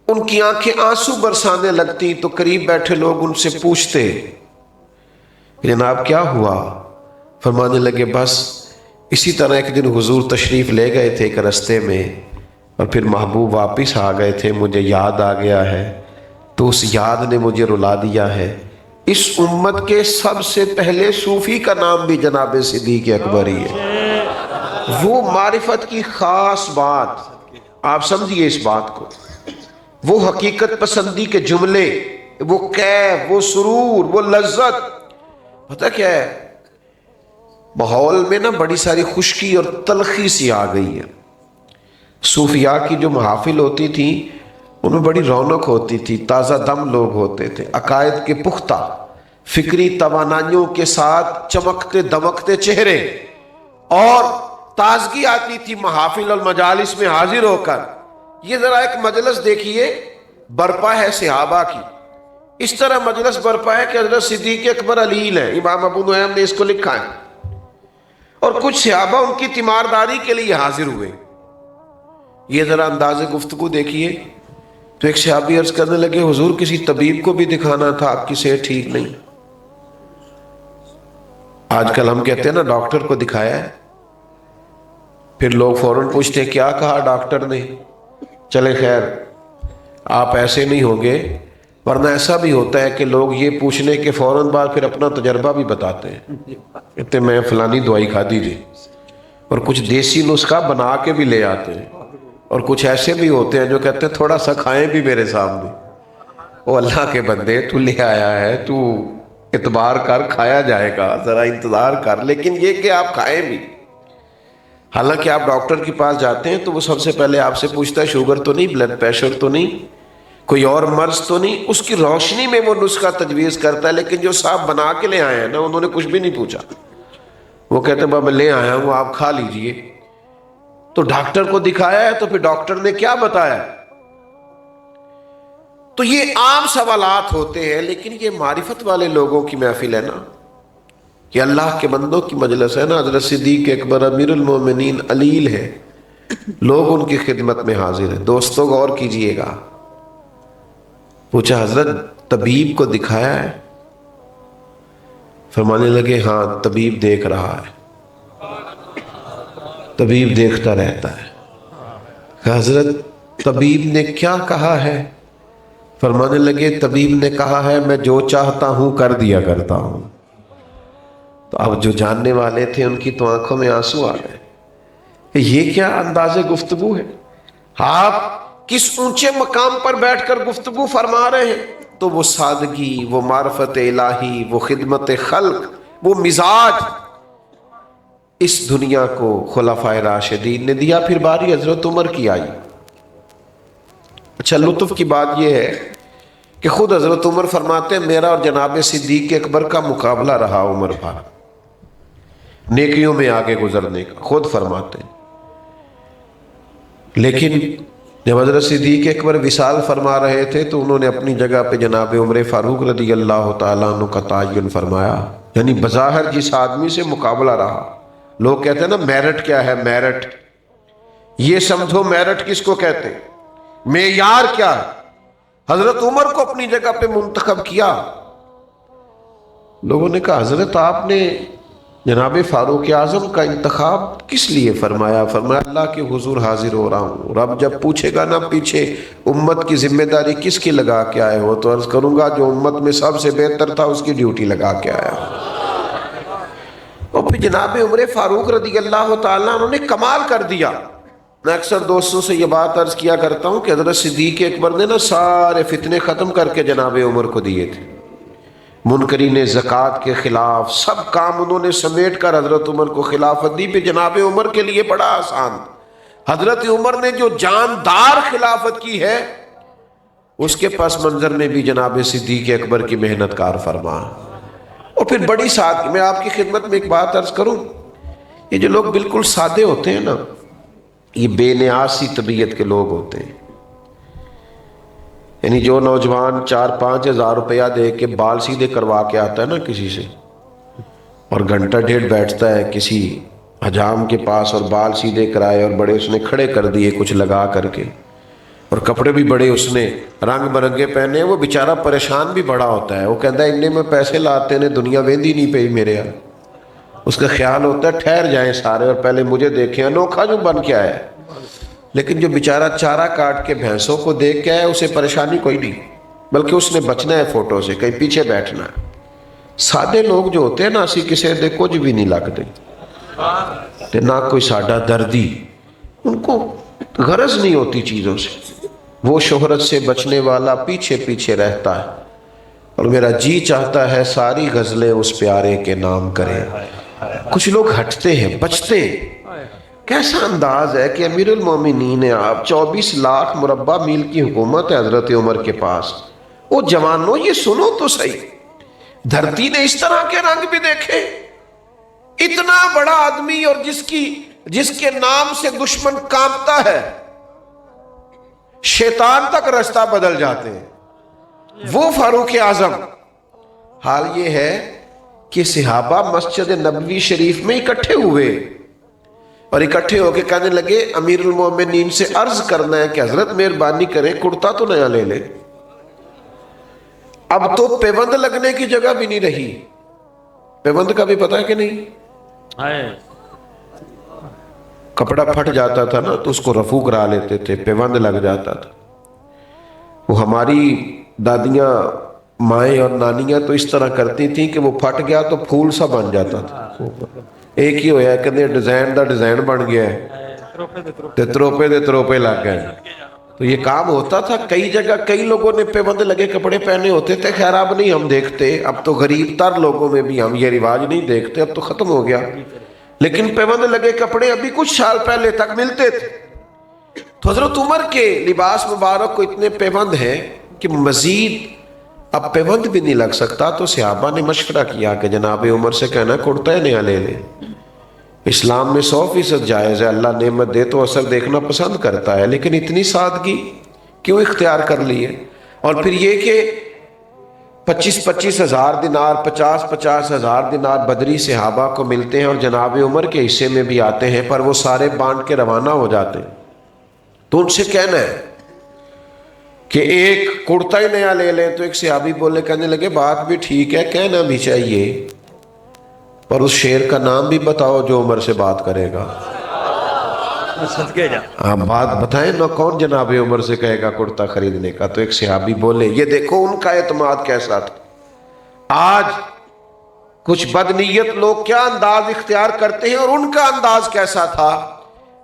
ان کی آنکھیں آنسو برسانے لگتی تو قریب بیٹھے لوگ ان سے پوچھتے جناب کیا ہوا؟ فرمانے لگے بس اسی طرح ایک دن حضور تشریف لے گئے تھے ایک رستے میں، اور پھر محبوب واپس آ گئے تھے، مجھے یاد آ گیا ہے، تو اس یاد نے مجھے رلا دیا ہے۔ اس امت کے سب سے پہلے صوفی کا نام بھی جناب صدیق اکبر ہی ہے۔ وہ معرفت کی خاص بات، آپ سمجھیے اس بات کو، وہ حقیقت پسندی کے جملے، وہ کیف، وہ سرور، وہ لذت، پتہ کیا ہے ماحول میں نا بڑی ساری خشکی اور تلخی سی آ گئی ہے۔ صوفیاء کی جو محافل ہوتی تھی ان میں بڑی رونق ہوتی تھی، تازہ دم لوگ ہوتے تھے، عقائد کے پختہ، فکری توانائیوں کے ساتھ چمکتے دمکتے چہرے، اور تازگی آتی تھی محافل اور مجالس میں حاضر ہو کر۔ یہ ذرا ایک مجلس دیکھیے برپا ہے صحابہ کی، اس طرح مجلس برپا ہے کہ حضرت صدیق اکبر علیل ہے، امام ابو نعیم نے اس کو لکھا ہے، اور کچھ صحابہ ان کی تیمارداری کے لیے حاضر ہوئے۔ یہ ذرا انداز گفتگو دیکھیے تو ایک صحابی عرض کرنے لگے حضور کسی طبیب کو بھی دکھانا تھا، آپ کی صحت ٹھیک نہیں۔ آج کل ہم کہتے ہیں نا ڈاکٹر کو دکھایا ہے، پھر لوگ فوراً پوچھتے ہیں کیا کہا ڈاکٹر نے؟ چلے خیر آپ ایسے نہیں ہوگے، ورنہ ایسا بھی ہوتا ہے کہ لوگ یہ پوچھنے کے فوراً بعد پھر اپنا تجربہ بھی بتاتے ہیں، کہتے میں فلانی دوائی کھا دیجیے، اور کچھ دیسی نسخہ بنا کے بھی لے آتے ہیں، اور کچھ ایسے بھی ہوتے ہیں جو کہتے ہیں تھوڑا سا کھائیں بھی میرے سامنے۔ او اللہ کے بندے، تو لے آیا ہے، تو اعتبار کر، کھایا جائے گا، ذرا انتظار کر، لیکن یہ کہ آپ کھائیں بھی۔ حالانکہ آپ ڈاکٹر کے پاس جاتے ہیں تو وہ سب سے پہلے آپ سے پوچھتا ہے شوگر تو نہیں، بلڈ پریشر تو نہیں، کوئی اور مرض تو نہیں، اس کی روشنی میں وہ نسخہ تجویز کرتا ہے، لیکن جو صاحب بنا کے لے آئے ہیں نا انہوں نے کچھ بھی نہیں پوچھا، وہ کہتے ہیں بابا لے آیا ہوں آپ کھا لیجئے۔ تو ڈاکٹر کو دکھایا ہے تو پھر ڈاکٹر نے کیا بتایا؟ تو یہ عام سوالات ہوتے ہیں، لیکن یہ معرفت والے لوگوں کی محفل ہے نا، یہ اللہ کے بندوں کی مجلس ہے نا۔ حضرت صدیق اکبر امیر المومنین علیل ہے، لوگ ان کی خدمت میں حاضر ہیں۔ دوستوں غور کیجئے گا، پوچھا حضرت طبیب کو دکھایا ہے؟ فرمانے لگے ہاں طبیب دیکھ رہا ہے، طبیب دیکھتا رہتا ہے۔ حضرت طبیب نے کیا کہا ہے؟ فرمانے لگے طبیب نے کہا ہے میں جو چاہتا ہوں کر دیا کرتا ہوں۔ تو اب جو جاننے والے تھے ان کی تو آنکھوں میں آنسو آ گئے کہ یہ کیا انداز گفتگو ہے، آپ کس اونچے مقام پر بیٹھ کر گفتگو فرما رہے ہیں۔ تو وہ سادگی، وہ معرفت الہی، وہ خدمت خلق، وہ مزاج اس دنیا کو خلفائے راشدین نے دیا۔ پھر باری حضرت عمر کی آئی۔ اچھا، لطف کی بات یہ ہے کہ خود حضرت عمر فرماتے ہیں میرا اور جناب صدیق اکبر کا مقابلہ رہا عمر بھر نیکیوں میں آگے گزرنے کا، خود فرماتے ہیں۔ لیکن جب حضرت صدیق اکبر وصال فرما رہے تھے تو انہوں نے اپنی جگہ پہ جناب عمر فاروق رضی اللہ تعالیٰ عنہ کا تعین فرمایا۔ یعنی بظاہر جس آدمی سے مقابلہ رہا، لوگ کہتے ہیں نا میرٹ کیا ہے، میرٹ، یہ سمجھو میرٹ کس کو کہتے ہیں، معیار کیا ہے، حضرت عمر کو اپنی جگہ پہ منتخب کیا۔ لوگوں نے کہا حضرت آپ نے جناب فاروق اعظم کا انتخاب کس لیے فرمایا؟ فرمایا اللہ کے حضور حاضر ہو رہا ہوں، رب جب پوچھے گا نا پیچھے امت کی ذمہ داری کس کی لگا کے آئے ہو، تو عرض کروں گا جو امت میں سب سے بہتر تھا اس کی ڈیوٹی لگا کے آیا۔ اور پھر جناب عمر فاروق رضی اللہ تعالیٰ انہوں نے کمال کر دیا۔ میں اکثر دوستوں سے یہ بات عرض کیا کرتا ہوں کہ حضرت صدیق اکبر نے نا سارے فتنے ختم کر کے جناب عمر کو دیے تھے۔ منکرین زکوٰۃ کے خلاف سب کام انہوں نے سمیٹ کر حضرت عمر کو خلافت دی۔ پہ جناب عمر کے لیے بڑا آسان، حضرت عمر نے جو جاندار خلافت کی ہے اس کے پس منظر میں بھی جناب صدیق اکبر کی محنت کار فرما۔ اور پھر بڑی سادگی، میں آپ کی خدمت میں ایک بات عرض کروں، یہ جو لوگ بالکل سادے ہوتے ہیں نا، یہ بے نیاز سی طبیعت کے لوگ ہوتے ہیں۔ یعنی جو نوجوان 4-5 ہزار روپیہ دے کے بال سیدھے کروا کے آتا ہے نا کسی سے، اور گھنٹہ ڈیڑھ بیٹھتا ہے کسی حجام کے پاس اور بال سیدھے کرائے اور بڑے اس نے کھڑے کر دیے کچھ لگا کر کے، اور کپڑے بھی بڑے اس نے رنگ برنگے پہنے، وہ بیچارہ پریشان بھی بڑا ہوتا ہے۔ وہ کہتا ہے انہیں میں پیسے لاتے نے دنیا ویندی نہیں پئی میرے یہاں۔ اس کا خیال ہوتا ہے ٹھہر جائیں سارے اور پہلے مجھے دیکھیں، انوکھا جو بن کے آیا ہے۔ لیکن جو بیچارہ چارہ کاٹ کے بھینسوں کو دیکھ کے آیا اسے پریشانی کوئی نہیں، بلکہ اس نے بچنا ہے فوٹو سے، کہیں پیچھے بیٹھنا ہے۔ سادے لوگ جو ہوتے ہیں نا، اسی کسی دے کچھ بھی نہیں لگتے تے نہ کوئی ساڈا دردی، ان کو غرض نہیں ہوتی چیزوں سے۔ وہ شہرت سے بچنے والا پیچھے پیچھے رہتا ہے، اور میرا جی چاہتا ہے ساری غزلیں اس پیارے کے نام کریں۔ کچھ لوگ ہٹتے ہیں، بچتے ہیں۔ کیسا انداز ہے کہ امیر المومنین ہیں آپ، 24 لاکھ مربع میل کی حکومت ہے حضرت عمر کے پاس۔ وہ جوانوں یہ سنو تو صحیح، دھرتی نے اس طرح کے رنگ بھی دیکھے، اتنا بڑا آدمی اور جس کے نام سے دشمن کانپتا ہے، شیطان تک رستہ بدل جاتے ہیں، وہ فاروق اعظم۔ حال یہ ہے کہ صحابہ مسجد نبوی شریف میں اکٹھے ہوئے اور اکٹھے ہو کے کہنے لگے امیر المومنین سے عرض کرنا ہے کہ حضرت مہربانی کریں کرتا تو نیا لے لیں۔ اب تو پیوند لگنے کی جگہ بھی نہیں رہی۔ پیوند کا بھی پتہ ہے کہ نہیں؟ کپڑا پھٹ جاتا تھا نا تو اس کو رفو کرا لیتے تھے، پیوند لگ جاتا تھا۔ وہ ہماری دادیاں، مائیں اور نانیاں تو اس طرح کرتی تھیں کہ وہ پھٹ گیا تو پھول سا بن جاتا تھا۔ ایک ہی ہویا کہ ڈیزائن دا ڈیزائن بن گیا ہے، تروپے دے تروپے لگ گئے۔ تو یہ کام ہوتا تھا کئی جگہ، کئی لوگوں نے پیوند لگے کپڑے پہنے ہوتے تھے۔ خیر اب نہیں ہم دیکھتے، اب تو غریب تر لوگوں میں بھی ہم یہ رواج نہیں دیکھتے، اب تو ختم ہو گیا۔ لیکن پیوند لگے کپڑے ابھی کچھ سال پہلے تک ملتے تھے۔ تو حضرت عمر کے لباس مبارک کو اتنے پیوند ہیں کہ مزید اب پیوند بھی نہیں لگ سکتا۔ تو صحابہ نے مشورہ کیا کہ جناب عمر سے کہنا کرتا ہے نیا لے لے۔ اسلام میں 100% جائز ہے، اللہ نعمت دے تو اثر دیکھنا پسند کرتا ہے، لیکن اتنی سادگی کیوں اختیار کر لی ہے؟ اور پھر یہ کہ 25-25 ہزار دینار، 50-50 ہزار دینار بدری صحابہ کو ملتے ہیں اور جناب عمر کے حصے میں بھی آتے ہیں، پر وہ سارے بانٹ کے روانہ ہو جاتے ہیں۔ تو ان سے کہنا ہے کہ ایک کرتا ہی نیا لے لیں۔ تو ایک صحابی بولے، کہنے لگے بات بھی ٹھیک ہے، کہنا بھی چاہیے، پر اس شعر کا نام بھی بتاؤ جو عمر سے بات کرے گا۔ آپ بات بتائیں نا، کون جناب عمر سے کہے گا کرتا خریدنے کا؟ تو ایک صحابی بولے، یہ دیکھو ان کا اعتماد کیسا تھا۔ آج کچھ بدنیت لوگ کیا انداز اختیار کرتے ہیں اور ان کا انداز کیسا تھا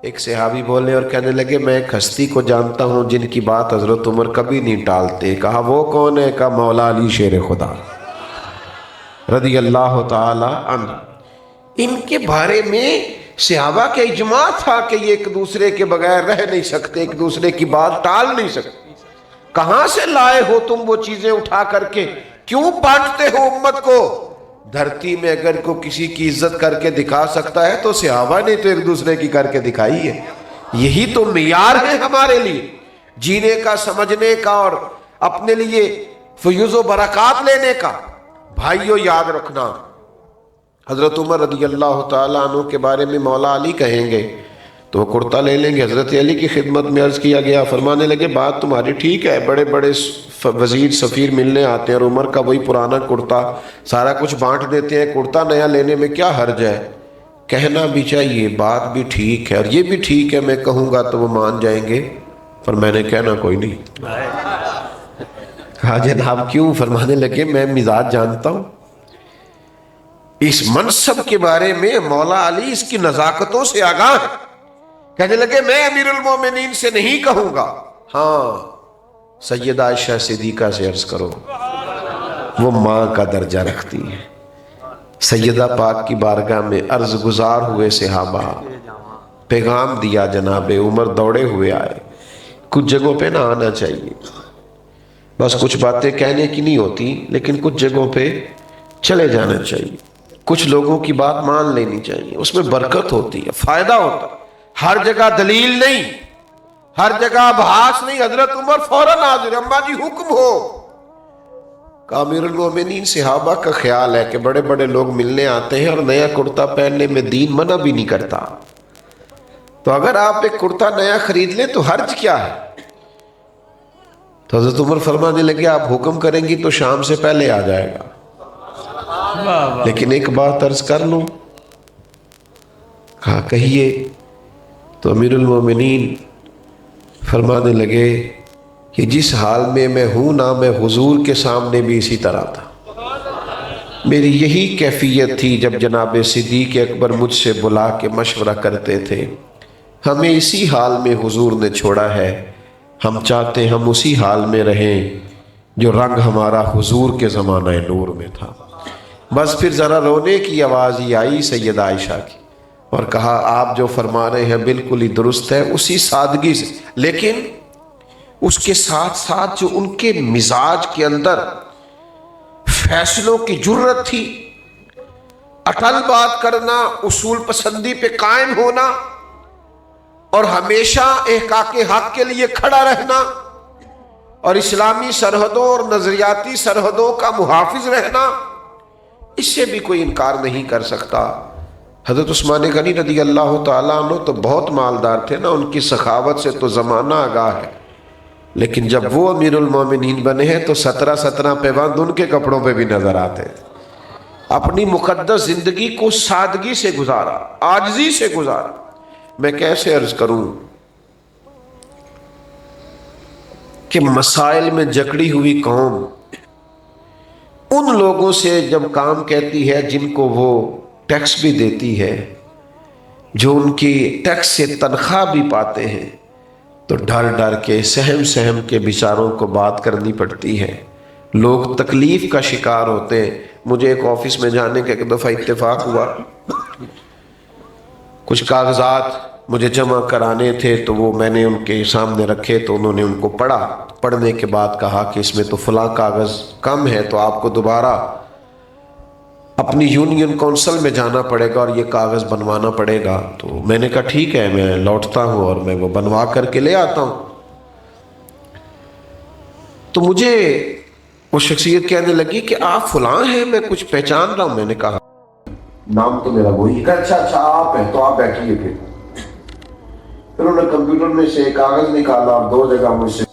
ایک صحابی بولے اور کہنے لگے میں ایک ہستی کو جانتا ہوں جن کی بات حضرت عمر کبھی نہیں ٹالتے. کہا وہ کون ہے؟ کہا مولا علی شیر خدا رضی اللہ تعالی عنہ. ان کے بارے میں صحابہ کا اجماع تھا کہ یہ ایک دوسرے کے بغیر رہ نہیں سکتے، ایک دوسرے کی بات ٹال نہیں سکتے. کہاں سے لائے ہو تم وہ چیزیں اٹھا کر کے؟ کیوں بانٹتے ہو امت کو؟ دھرتی میں اگر کوئی کسی کی عزت کر کے دکھا سکتا ہے تو صحابہ نے تو ایک دوسرے کی کر کے دکھائی ہے. یہی تو معیار ہے ہمارے لیے جینے کا، سمجھنے کا اور اپنے لیے فیوز و برکات لینے کا. بھائیو یاد رکھنا، حضرت عمر رضی اللہ تعالیٰ عنہ کے بارے میں مولا علی کہیں گے تو وہ کرتا لے لیں گے. حضرت علی کی خدمت میں عرض کیا گیا، فرمانے لگے بات تمہاری ٹھیک ہے، بڑے بڑے وزیر سفیر ملنے آتے ہیں اور عمر کا وہی پرانا کرتا سارا کچھ بانٹ دیتے ہیں، کرتا نیا لینے میں کیا حرج ہے؟ کہنا بھی چاہیے، بات بھی ٹھیک ہے اور یہ بھی ٹھیک ہے، میں کہوں گا تو وہ مان جائیں گے، پر میں نے کہنا کوئی نہیں. کہا جناب کیوں؟ فرمانے لگے میں مزاج جانتا ہوں. اس منصب کے بارے میں مولا علی اس کی نزاکتوں سے آگاہ ہے. کہنے لگے میں امیر المومنین سے نہیں کہوں گا، ہاں سیدہ عائشہ صدیقہ سے عرض کرو، وہ ماں کا درجہ رکھتی ہے. سیدہ پاک کی بارگاہ میں عرض گزار ہوئے صحابہ، پیغام دیا جناب عمر دوڑے ہوئے آئے. کچھ جگہوں پہ نہ آنا چاہیے، بس کچھ باتیں کہنے کی نہیں ہوتی، لیکن کچھ جگہوں پہ چلے جانا چاہیے. کچھ لوگوں کی بات مان لینی چاہیے، اس میں برکت ہوتی ہے، فائدہ ہوتا ہے. ہر جگہ دلیل نہیں، ہر جگہ ابحاث نہیں. حضرت عمر فوراً حاضر، اماں جی حکم ہو. کہ امیر المومنین صحابہ کا خیال ہے کہ بڑے بڑے لوگ ملنے آتے ہیں اور نیا کرتا پہننے میں دین منع بھی نہیں کرتا، تو اگر آپ ایک کرتا نیا خرید لیں تو حرج کیا ہے؟ تو حضرت عمر فرمانے لگے آپ حکم کریں گی تو شام سے پہلے آ جائے گا، لیکن ایک بات عرض کر لوں. کہا کہیے. تو امیر المومنین فرمانے لگے کہ جس حال میں میں ہوں نا، میں حضور کے سامنے بھی اسی طرح تھا. میری یہی کیفیت تھی جب جناب صدیق اکبر مجھ سے بلا کے مشورہ کرتے تھے. ہمیں اسی حال میں حضور نے چھوڑا ہے، ہم چاہتے ہم اسی حال میں رہیں جو رنگ ہمارا حضور کے زمانہ نور میں تھا. بس پھر ذرا رونے کی آواز ہی آئی سیدہ عائشہ کی، اور کہا آپ جو فرما رہے ہیں بالکل ہی درست ہے، اسی سادگی سے، لیکن اس کے ساتھ ساتھ جو ان کے مزاج کے اندر فیصلوں کی جرت تھی، اٹل بات کرنا، اصول پسندی پہ قائم ہونا اور ہمیشہ احقاق حق کے لیے کھڑا رہنا اور اسلامی سرحدوں اور نظریاتی سرحدوں کا محافظ رہنا، اس سے بھی کوئی انکار نہیں کر سکتا. حضرت عثمان غنی رضی اللہ تعالیٰ عنہ تو بہت مالدار تھے نا، ان کی سخاوت سے تو زمانہ آگاہ ہے، لیکن جب وہ امیر المومنین بنے ہیں تو 17 پیوند ان کے کپڑوں پہ بھی نظر آتے تھے. اپنی مقدس زندگی کو سادگی سے گزارا، عاجزی سے گزارا. میں کیسے عرض کروں کہ مسائل میں جکڑی ہوئی قوم ان لوگوں سے جب کام کہتی ہے جن کو وہ ٹیکس بھی دیتی ہے، جو ان کی ٹیکس سے تنخواہ بھی پاتے ہیں، تو ڈر ڈر کے سہم کے بیچاروں کو بات کرنی پڑتی ہے. لوگ تکلیف کا شکار ہوتے ہیں. مجھے ایک آفس میں جانے کا ایک دفعہ اتفاق ہوا، کچھ کاغذات مجھے جمع کرانے تھے تو وہ میں نے ان کے سامنے رکھے، تو انہوں نے ان کو پڑھنے کے بعد کہا کہ اس میں تو فلاں کاغذ کم ہے، تو آپ کو دوبارہ اپنی یونین کونسل میں جانا پڑے گا اور یہ کاغذ بنوانا پڑے گا. تو میں نے کہا ٹھیک ہے، میں لوٹتا ہوں اور میں وہ بنوا کر کے لے آتا ہوں. تو مجھے وہ شخصیت کہنے لگی کہ آپ فلاں ہیں، میں کچھ پہچان رہا ہوں. میں نے کہا نام تو میرا وہی. اچھا آپ ہیں تو آپ بیٹھیے. پھر انہوں نے کمپیوٹر میں سے کاغذ نکالا اور 2 جگہ مجھ سے